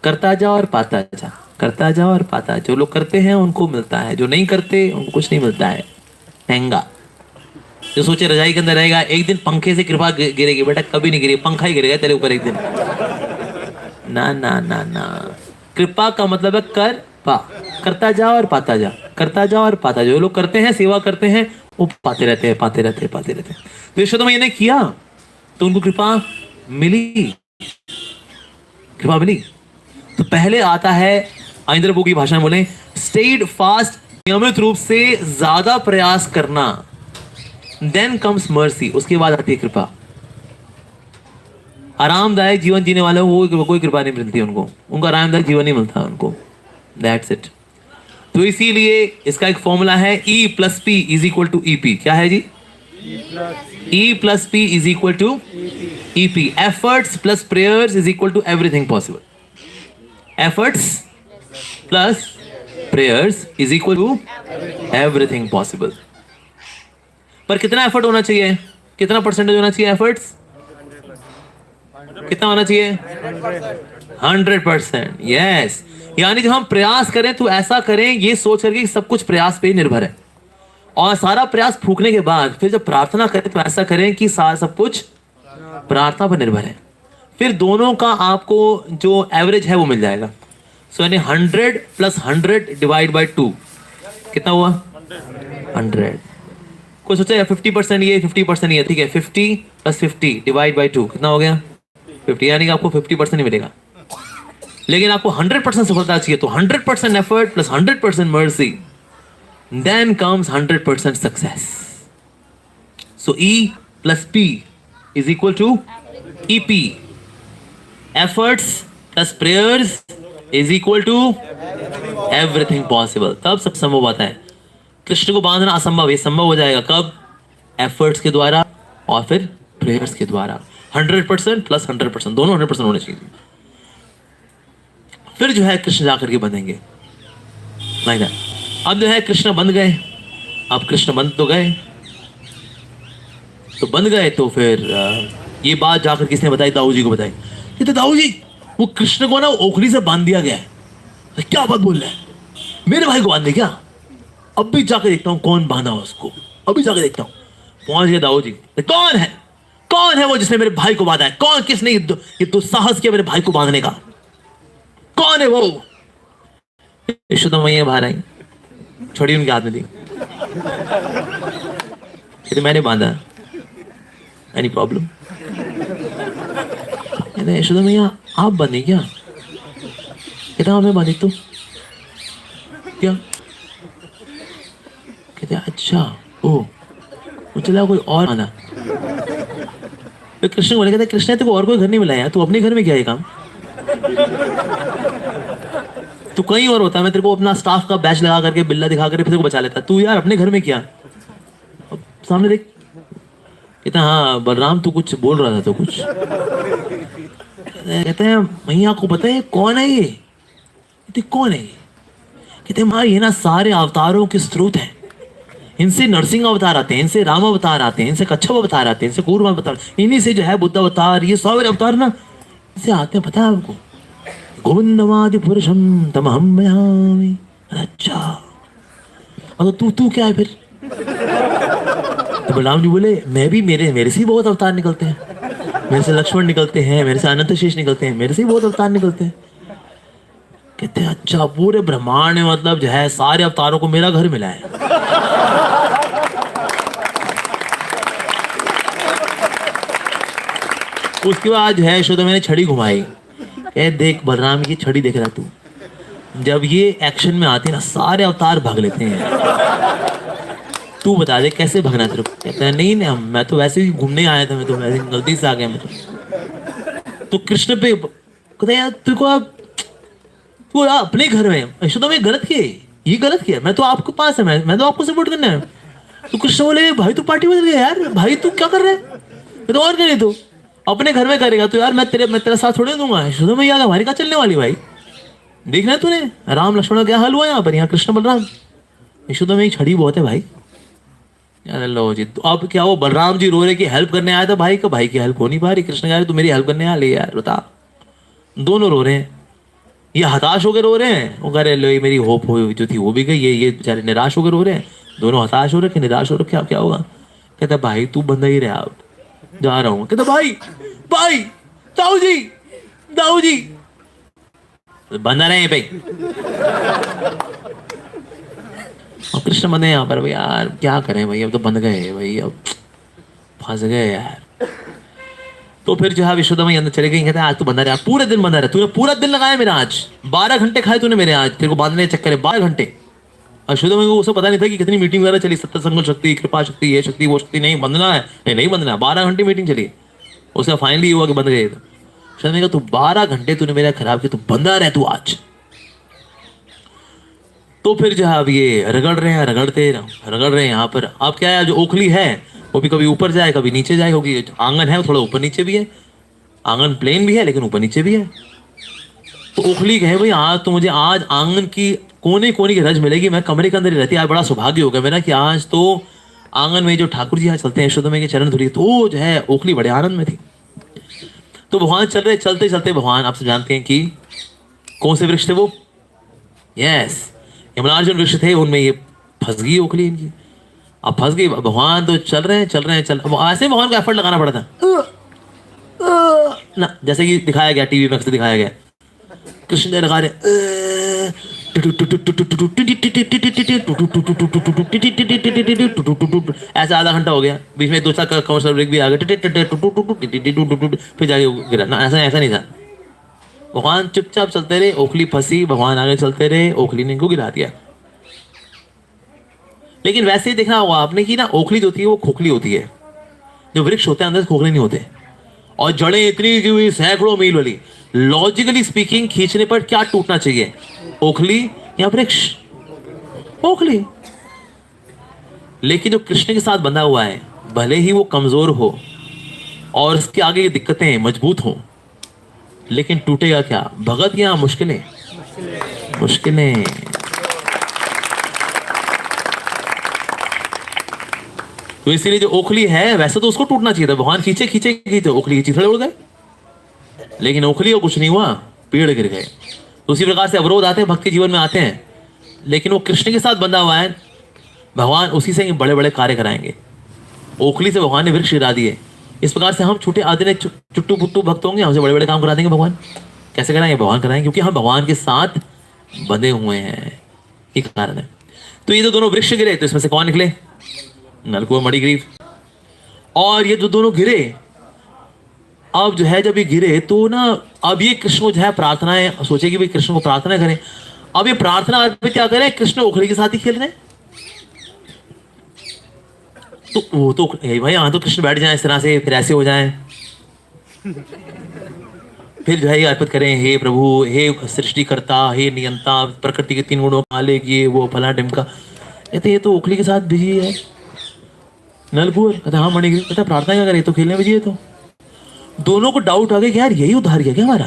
S1: करता जा और पाता जा, करता जा और पाता। जो लोग करते हैं उनको मिलता है, जो नहीं करते उनको कुछ नहीं मिलता है। महंगा। जो सोचे रजाई के अंदर रहेगा एक दिन पंखे से कृपा गिरेगी, बेटा कभी नहीं गिरेगी, पंखा ही गिरेगा तेरे ऊपर एक दिन। ना ना ना ना, कृपा का मतलब है कृपा, करता जा और पाता जा, करता जा और पाता जा। जो लोग करते हैं सेवा करते हैं वो पाते रहते हैं, पाते रहते हैं, पाते रहते हैं। तो यशोदा मैया ने किया तो उनको कृपा मिली, कृपा मिली। तो पहले आता है इंद्र प्रभु की भाषा में बोले स्टेड फास्ट, नियमित रूप से ज्यादा प्रयास करना। देन कम्स मर्सी, उसके बाद आती है कृपा। आरामदायक जीवन जीने वाले वो कोई कृपा नहीं मिलती उनको, उनका आरामदायक जीवन नहीं मिलता उनको। That's it. तो इसीलिए इसका एक फॉर्मूला है E plus P is equal to EP। क्या है जी? E plus P is equal to EP। Efforts plus prayers is equal to everything possible. Efforts plus prayers is equal to everything possible. पर कितना effort होना चाहिए, कितना percentage होना चाहिए एफर्ट्स? कितना होना चाहिए? 100%। यस, यानी जब हम प्रयास करें तो ऐसा करें ये सोच करके सब कुछ प्रयास पे ही निर्भर है, और सारा प्रयास फूकने के बाद फिर जब प्रार्थना करें तो ऐसा करें कि सब कुछ प्रार्थना पर निर्भर है। फिर दोनों का आपको जो एवरेज है वो मिल जाएगा। सो यानी 100 प्लस 100 डिवाइड बाई 2 कितना हुआ? 100। कोई सोचा 50% ये 50% ये, ठीक है 50 प्लस 50 डिवाइड बाई 2 कितना हो गया? 50। यानी कि आपको 50% ही मिलेगा। लेकिन आपको 100% सफलता चाहिए तो 100% effort plus 100% mercy, then comes 100% success. So E plus P is equal to EP। Efforts plus prayers is equal to everything possible. तब सब संभव होता है। कृष्ण को बांधना असंभव, ये संभव हो जाएगा कब? एफर्ट्स के द्वारा और फिर प्रेयर्स के द्वारा। 100% प्लस 100%, दोनों 100% होने चाहिए। फिर जो है कृष्ण जाकर के बंधेंगे। अब जो है कृष्ण बंध गए। अब कृष्ण बंध तो गए, तो बंध गए तो फिर ये बात जाकर किसने बताई? दाऊ जी को बताई। तो दाऊ जी वो कृष्ण को ना ओखली से बांध दिया गया है। तो क्या बात बोल रहे हैं? मेरे भाई को बांध दे क्या? अब भी जाकर देखता हूँ कौन बांधा उसको, अभी जाकर देखता हूँ। पहुंच गया दाऊ जी, कौन है, कौन है वो जिसने मेरे भाई को बांधा है? कौन, किसने ये दुस्साहस किया मेरे भाई को बांधने का? कौन है वो? यशोदा मैया बाहर आई, छड़ी उनके हाथ में दी, कहते मैंने बांधा, एनी प्रॉब्लम? कहते यशोदा मैया आप बांधे क्या? कहता मैं बांधी। तो क्या? कहते अच्छा ओ, मुझे लगा कोई और बांधा। कृष्ण बोले, कहते कृष्ण तेरे को और कोई घर नहीं मिला यार, तू अपने घर में क्या ये काम? तू कहीं और होता, मैं तेरे को अपना स्टाफ का बैच लगा करके बिल्ला दिखा करके फिर तेरे को बचा लेता। तू यार अपने घर में क्या? अब सामने देख। कहता हाँ बलराम तू कुछ बोल रहा था तो कुछ। कहते हैं मैया को पता है कौन है ये? कहते कौन है ये? कहते माँ ये ना सारे अवतारों के स्रोत है, इनसे नरसिंह अवतार आते हैं, इनसे राम अवतार आते हैं, इनसे कच्छप अवतार आते हैं, इनसे कूर्म अवतार, इन्हीं से जो है बुद्ध अवतार, ये सारे अवतार ना इनसे आते हैं। पता है आपको? गोविंदमादि पुरुषम तमहम भयामि। अच्छा, और तू क्या है फिर? तो बलराम जी बोले मैं भी, मेरे से ही बहुत अवतार निकलते हैं, मेरे से लक्ष्मण निकलते हैं, मेरे से अनंत शेष निकलते हैं, मेरे से ही बहुत अवतार निकलते हैं। कहते हैं अच्छा, पूरे ब्रह्मांड में मतलब जो है सारे अवतारों को मेरा घर मिला है। उसके बाद जो है यशोदा मैंने छड़ी घुमाई, कह देख बलराम की छड़ी देख रहा तू, जब ये एक्शन में आती है ना सारे अवतार भाग लेते हैं, तू बता दे कैसे भगना तेरे को। कहता है नहीं नहीं, मैं तो वैसे ही घूमने आया था, मैं तो वैसे गलती से आ गया मैं तो कृष्ण पे। कहता यार तेरे को आप तू अपने घर में यशोदा में गलत किया, ये गलत किया, मैं तो आपके पास है, मैं तो आपको सपोर्ट करना है। तो कृष्ण बोले भाई तू पार्टी बदल गया यार, भाई तू क्या कर रहा है? तो और करे तो अपने घर में करेगा तो यार मैं तेरा साथ छोड़े दूंगा। यशोदा में याद हमारी क्या चलने वाली भाई, देखना तूने राम लक्ष्मण का क्या हाल हुआ यहाँ पर, यहाँ कृष्ण बलराम, यशोदा में एक छड़ी बहुत है भाई। यार लो जी, तो अब क्या हो, बलराम जी रो रहे कि हेल्प करने आया था भाई का, भाई की हेल्प हो नहीं पा रही, कृष्ण कह रहे तू मेरी हेल्प करने आ ले यार बता। दोनों रो रहे हैं, ये हताश होकर रो रहे हैं, वो कह रहे लो मेरी होप हो जो थी वो भी गई, ये बेचारे निराश होकर रो रहे हैं, दोनों हताश हो रहे कि निराश हो रहे, क्या क्या होगा। कहता भाई तू बंदा ही रहा, जा रहा हूँ। कहता भाई भाई दाऊ जी बंदा रहे भाई। और कृष्ण बंदे यहाँ पर, भाई यार क्या करें भाई, अब तो बंद गए भाई, अब फंस गए यार। तो फिर जो है यशोदा मैया अंदर चले गई, कहते आज तू बंदा रहा, पूरे दिन बंदा रहा, तूने पूरा दिन लगाया मेरा, आज 12 घंटे खाए तूने मेरे, आज तेरे को बांधने चक्कर है 12 घंटे। यशोदा मैया को उसे पता नहीं था कि कितनी मीटिंग वगैरह चली, सत्य संकल्प शक्ति, कृपा शक्ति, ये शक्ति वो शक्ति, नहीं बंधना है, नहीं बंधना, 12 घंटे मीटिंग चली, उसका फाइनली हुआ कि बंद गए। यशोदा मैया तू 12 घंटे तूने मेरा खराब किया, तू बंदा रह तू आज। तो फिर जो है अब ये रगड़ रहे हैं, रगड़ रहे हैं यहाँ पर। अब क्या है, जो ओखली है वो भी कभी ऊपर जाए कभी नीचे जाए, होगी आंगन है वो थोड़ा ऊपर नीचे भी है, आंगन प्लेन भी है लेकिन ऊपर नीचे भी है। तो ओखली कहे भाई आज तो मुझे आज आंगन की कोने कोने की रज मिलेगी, मैं कमरे के अंदर ही रहती, आज बड़ा सौभाग्य हो गया मेरा कि आज तो आंगन में जो ठाकुर जी आज चलते हैं यशोदा मैया के चरण धुली, तो जो है ओखली बड़े आनंद में थी। तो भगवान चल रहे, चलते चलते भगवान आपसे जानते हैं कि कौन से वृक्ष थे वो, यस यमलार्जुन वृक्ष थे, उनमें ये फंस गई ओखली इनकी। अब फंस गई, भगवान तो चल रहे हैं ऐसे भगवान को एफर्ट लगाना पड़ा था ना, जैसे कि दिखाया गया टीवी में अक्सर दिखाया गया, कृष्ण जी लगा रहे ऐसा आधा घंटा हो गया, बीच में 2-4 कमर्शियल ब्रेक भी आ गया, फिर जाके गिरा ना, ऐसा नहीं था। भगवान चुपचाप चलते रहे, ओखली फंसी, भगवान आगे चलते रहे, ओखली ने इनको गिरा दिया। लेकिन वैसे ही देखना होगा आपने कि ना ओखली जो होती है वो खोखली होती है, जो वृक्ष होते हैं अंदर खोखले नहीं होते, और जड़ें इतनी की हुई सैकड़ों मील वाली। लॉजिकली स्पीकिंग खींचने पर क्या टूटना चाहिए, ओखली या वृक्ष? ओखली। लेकिन जो कृष्ण के साथ बंधा हुआ है, भले ही वो कमजोर हो और उसके आगे की दिक्कतें मजबूत हो, लेकिन टूटेगा क्या, भगत या मुश्किलें? मुश्किलें। तो इसीलिए जो ओखली है वैसे तो उसको टूटना चाहिए था, भगवान खींचे खींचे खींचे ओखली की चिथड़े उड़ गए, लेकिन ओखली को कुछ नहीं हुआ, पेड़ गिर गए। तो उसी प्रकार से अवरोध आते हैं, भक्त के जीवन में आते हैं, लेकिन वो कृष्ण के साथ बंधा हुआ है, भगवान उसी से बड़े बड़े कार्य कराएंगे। ओखली से भगवान ने वृक्ष गिरा दिए, इस प्रकार से हम छोटे आधे चुट्टू पुट्टू भक्त होंगे, हमसे बड़े बड़े काम करा देंगे भगवान। कैसे कराएंगे? भगवान कराएंगे, क्योंकि हम भगवान के साथ बंधे हुए हैं, ये कारण है। तो ये जो दोनों वृक्ष गिरे, तो इसमें से कौन निकले? नलकुआ मणिग्रीव। और ये जो दोनों गिरे, अब जो है जब ये गिरे तो ना, अब ये कृष्ण को जो है प्रार्थनाएं सोचे कि भाई कृष्ण को प्रार्थना करें। अब ये प्रार्थना क्या करें, कृष्ण ओखली के साथ ही खेल रहे हैं, तो वो तो भाई यहाँ तो कृष्ण बैठ जाए इस तरह से, फिर ऐसे हो जाए, फिर जो है अर्पित करें, हे प्रभु, हे सृष्टिकर्ता, हे नियंता, प्रकृति के 3 गुणों मालिक, ये वो फला ढिमका। कहते ये तो ओखली के साथ बिजी है। नलपुर कहते हाँ मणिग्रीव, कहता प्रार्थना क्या करे, तो खेलने बिजी है। तो दोनों को डाउट आ गया कि यार यही उद्धार किया क्या हमारा।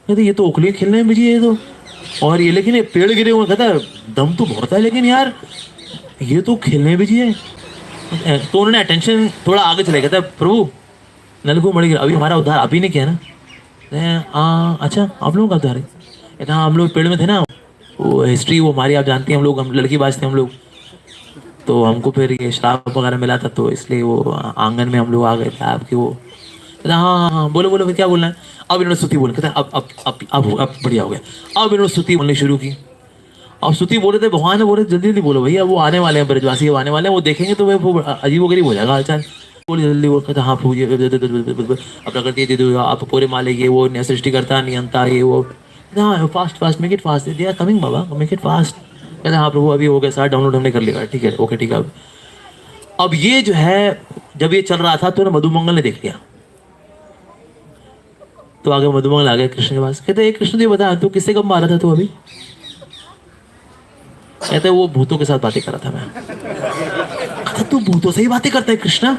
S1: कहते ये तो ओखली खेलने में बिजी है तो, और ये लेकिन ये पेड़ गिरे हुए, कहता दम तो बहुत है, लेकिन यार ये तो खेलने भी चाहिए। तो उन्होंने अटेंशन थोड़ा आगे चले, कहता है प्रभु नलकूप मर गया, अभी हमारा उद्धार आप ही ने किया ना। अच्छा आप लोगों का उद्धार है? कहता हाँ, हम लोग पेड़ में थे ना, वो हिस्ट्री वो हमारी आप जानती हैं, हम लड़की बाज थे हम लोग, तो हमको फिर ये श्राप वगैरह मिला था, तो इसलिए वो आंगन में हम लोग आ गए थे आपके वो। कहता हाँ हाँ हाँ, बोलो बोलो फिर क्या बोलना है। अब इन्होंने स्तुति बोली। कहता अब बढ़िया हो गया। अब इन्होंने स्तुति बोलनी शुरू की। अब स्तुति बोले थे, भगवान ने बोले जल्दी जल्दी बोलो भैया, वो आने वाले हैं, ब्रजवासी आने वाले हैं, वो देखेंगे तो वो अजीब गरीब हो जाएगा हालचाल। बोले जल्दी बोल। कहता हाँ प्रभु अब प्रकृति दे दो, आप पूरे माले ये वो सृष्टि करता नियंता ये वो। हाँ fast fast make it fast, they are coming बाबा, मेक इट फास्ट। कहते हाँ प्रभु अभी हो गया, सारा डाउनलोड हमने कर लिया, ठीक है ओके ठीक है। अब ये जो है जब ये चल रहा था तो ना मधुमंगल ने देख लिया, तो आगे मधुमंगल आ गया कृष्ण के पास। कहते कृष्ण जी बता तू किससे कब मारा था तू अभी? कहते वो भूतों के साथ बातें कर रहा था मैं। कहता तू भूतों से ही बातें करता है कृष्णा?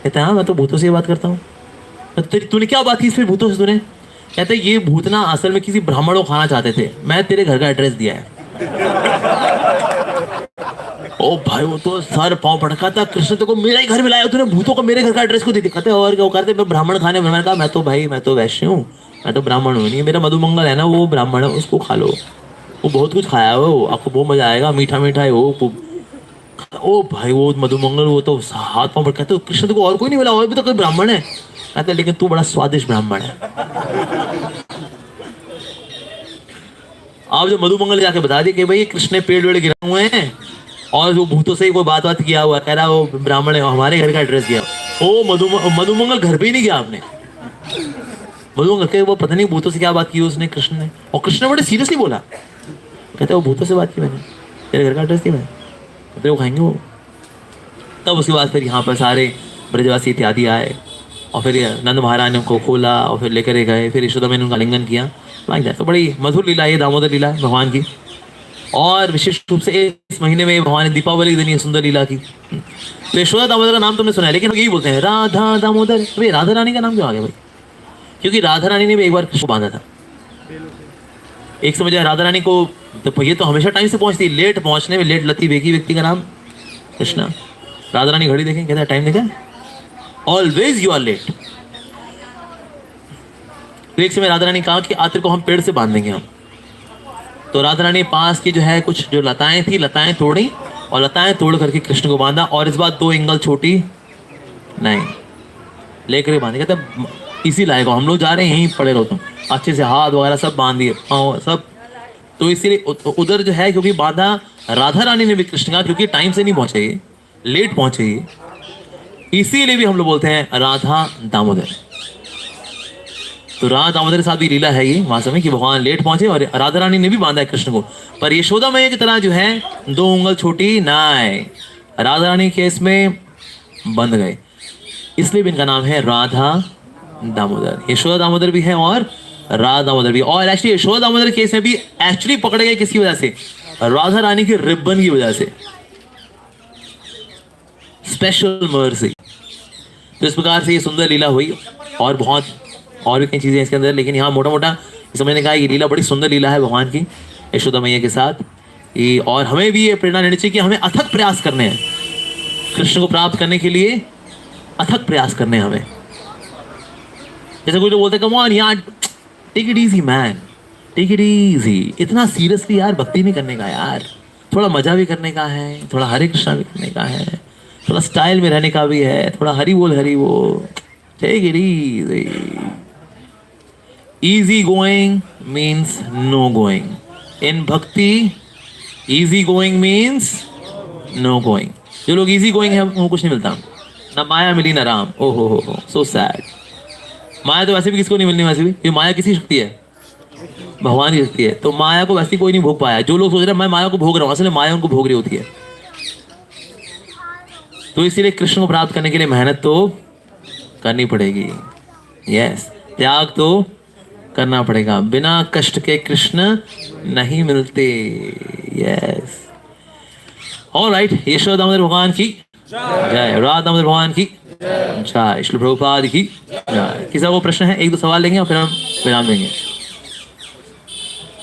S1: कहता हाँ मैं तो भूतों से ही बात करता हूँ। तूने क्या बात की फिर भूतों से तूने? कहते ये भूत ना असल में किसी ब्राह्मण को खाना चाहते थे, मैं तेरे घर का एड्रेस दिया है। ओ भाई वो तो सर पांव पटका था, कृष्ण तेरे को मेरा ही घर मिलाया, तूने भूतों को मेरे घर का एड्रेस को दे दिखाते और क्या करते ब्राह्मण खाने। मैंने कहा मैं तो भाई मैं तो वैश्य हूँ, मैं तो ब्राह्मण हूँ नहीं, मेरा मधुमंगल है ना वो ब्राह्मण है, उसको खा लो, वो बहुत कुछ खाया है वो, आपको बहुत मजा आएगा, मीठा मीठा है वो। ओ भाई वो मधुमंगल वो तो हाथ पांव पटका। तो कृष्ण को और कोई नहीं मिला, और भी तो कोई ब्राह्मण है? कहते लेकिन तू बड़ा स्वादिष्ट ब्राह्मण है। आप जो मधुमंगल जाके बता दिए कि भाई कृष्ण ने पेड़ वेड़ गिरा हुए हैं और वो भूतों से ही कोई बात किया हुआ, कह रहा वो ब्राह्मण है, हमारे घर का एड्रेस दिया। ओ मधुमंगल घर पे ही नहीं गया आपने? मधुमंगल के वो पता नहीं भूतों से क्या बात की उसने कृष्ण ने, और कृष्ण ने बड़े सीरियसली बोला। कहते वो भूतों से बात की मैंने, तेरे घर का एड्रेस दिया मैंने, तेरे को खाएंगे वो। तब उसके बाद फिर यहाँ पर सारे ब्रजवासी इत्यादि आए और फिर नंद महाराज ने उनको खोला और फिर लेकर गए, फिर यशोदा मैंने उनका लिंगन किया। तो बड़ी मधुर लीला है, दामोदर लीला है भगवान की। और विशेष रूप से इस महीने में भगवान ने दीपावली के दिन ये सुंदर लीला की। तो यशोदा दामोदर का नाम तुमने सुना है, लेकिन यही बोलते हैं राधा दामोदर। भाई राधा रानी का नाम क्यों आ गया भाई? क्योंकि राधा रानी ने भी एक बार कृष्ण को बांधा था। एक समय राधा रानी को, तो ये तो हमेशा टाइम से पहुंचती, लेट पहुंचने में लेट लती बेकी व्यक्ति का नाम कृष्णा। राधा रानी घड़ी देखें, कहता है टाइम देखा, ऑलवेज यू आर लेट। तो एक समय राधा रानी कहा कि आतिर को हम पेड़ से बांध देंगे हम। तो राधा रानी पास की जो है कुछ जो लताएं थी, लताएं तोड़ी और लताएं तोड़ करके कृष्ण को बांधा, और इस बात 2 एंगल छोटी नहीं लेकर बांधे। कहते इसी लायक हम लोग जा रहे हैं, यहीं पड़े रहो तुम, अच्छे से हाथ वगैरह सब बांध दिए पाँव सब। तो इसीलिए उधर जो है क्योंकि बांधा राधा रानी ने भी कृष्ण का, क्योंकि टाइम से नहीं पहुंचे, लेट पहुंचे, इसीलिए भी हम लोग बोलते हैं राधा दामोदर। तो राधा दामोदर के साथ भी लीला है ये वास्तव में कि भगवान लेट पहुंचे और राधा रानी ने भी बांधा है कृष्ण को। पर यशोदा मैया की तरह जो है 2 उंगल छोटी नाय, राधा रानी केस में बंध गए, इसलिए भी इनका नाम है राधा दामोदर। यशोदा दामोदर भी है और राधा दामोदर भी। और एक्चुअली यशोदा दामोदर केस में भी एक्चुअली पकड़े गए किसकी वजह से? राधा रानी के रिबन की वजह से, स्पेशल मर्सी। तो इस प्रकार से ये सुंदर लीला हुई और बहुत और भी कई चीजें इसके अंदर, लेकिन यहाँ मोटा मोटा समझने का ये लीला बड़ी सुंदर लीला है भगवान की यशोदा मैया के साथ। और हमें भी ये प्रेरणा लेनी चाहिए कि हमें अथक प्रयास करने हैं कृष्ण को प्राप्त करने के लिए, अथक प्रयास करने हैं हमें। जैसे कोई लोग बोलते हैं कम ऑन यार, take it easy man, take it easy, इतना सीरियसली यार भक्ति नहीं करने का यार, थोड़ा मजा भी करने का है, थोड़ा हरे कृष्णा भी करने का है, थोड़ा स्टाइल में रहने का भी है, थोड़ा हरी बोल take it easy. Easy going means no going. In bhakti, easy going means no going. जो लोग easy going है उनको कुछ नहीं मिलता, ना माया मिली ना राम। ओ हो so sad। माया तो वैसे भी किसको नहीं मिलनी, वैसे भी ये माया किसी शक्ति है, भगवान की शक्ति है। तो माया को वैसे कोई नहीं भोग पाया। जो लोग सोच रहे हैं मैं माया को भोग रहा हूँ, असल में माया उनको भोग रही होती है। तो इसीलिए कृष्ण को प्राप्त करने के लिए मेहनत तो करनी पड़ेगी। यस, त्याग तो करना पड़ेगा, बिना कष्ट के कृष्ण नहीं मिलते। यस, ऑलराइट, यशोदा दामोदर भगवान की जय, राधा दामोदर भगवान की जय, श्री प्रभुपाद की जय। किसी को प्रश्न है? 1-2 सवाल लेंगे और फिर हम विराम देंगे।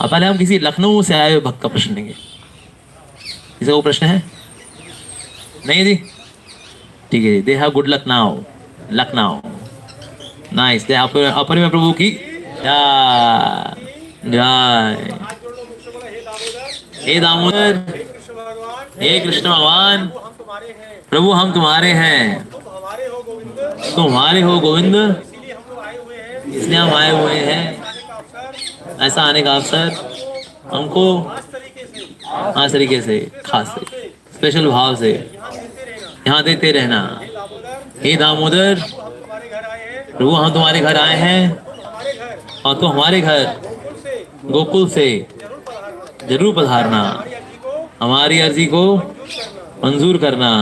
S1: अब पहले हम किसी लखनऊ से आए हुए भक्त का प्रश्न लेंगे। किसी को प्रश्न है? नहीं जी, ठीक है, they have good luck now, luck now, nice, they upper में प्रभु की जय जय। हे दामोदर, हे कृष्ण भगवान, प्रभु हम तुम्हारे हैं, तुम हमारे हो गोविंद, इसलिए हम आए हुए हैं। ऐसा आने का अवसर हमको खास तरीके से, खास से, स्पेशल भाव से यहाँ देते रहना। हे दामोदर, प्रभु हम तुम्हारे घर आए हैं और तो हमारे घर गोकुल से जरूर पधारना, हमारी अर्जी को मंजूर करना।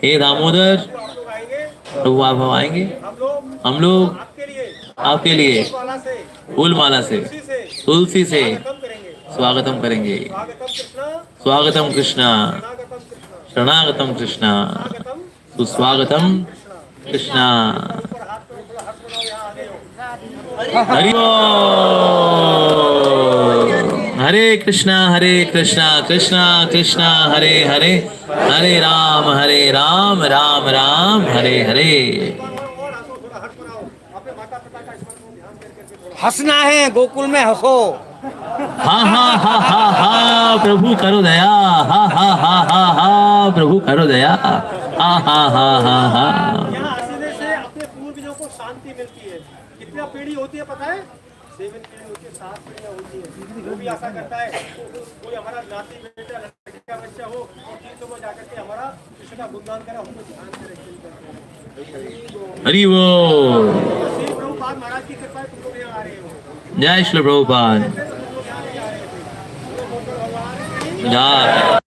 S1: हे दामोदर, प्रभु आप हम आएंगे, हम लोग आपके लिए फूल माला से, तुलसी से स्वागतम करेंगे। स्वागतम कृष्णा, शरणागतम कृष्णा, सुस्वागतम कृष्णा। हरि बोल। हरे कृष्णा कृष्णा कृष्णा हरे हरे, हरे राम राम राम हरे हरे।
S2: हंसना है, गोकुल में हंसो।
S1: हा हा हा हा हा, प्रभु करो दया, हा हा हा हा हा, प्रभु करो दया, हा हा हा हा हा।
S3: यहाँ हंसने से अपने पूर्वजों को शांति मिलती है। कितना पीढ़ी होती है पता है? 7 पीढ़ी होती है, 7 पीढ़ियाँ होती है। वो भी आशा करता है कोई हमारा नाती बेटा लड़का बच्चा हो और तीर्थों में जाकर के हमारा कृष्ण का गुणगान करे, हमको ध्यान से रखें।
S1: हरि बोल।
S3: श्री प्रभुपाद महाराज की कृपा है, तुम लोग यहाँ आ रहे हो।
S1: जय श्री प्रभुपाद। जय।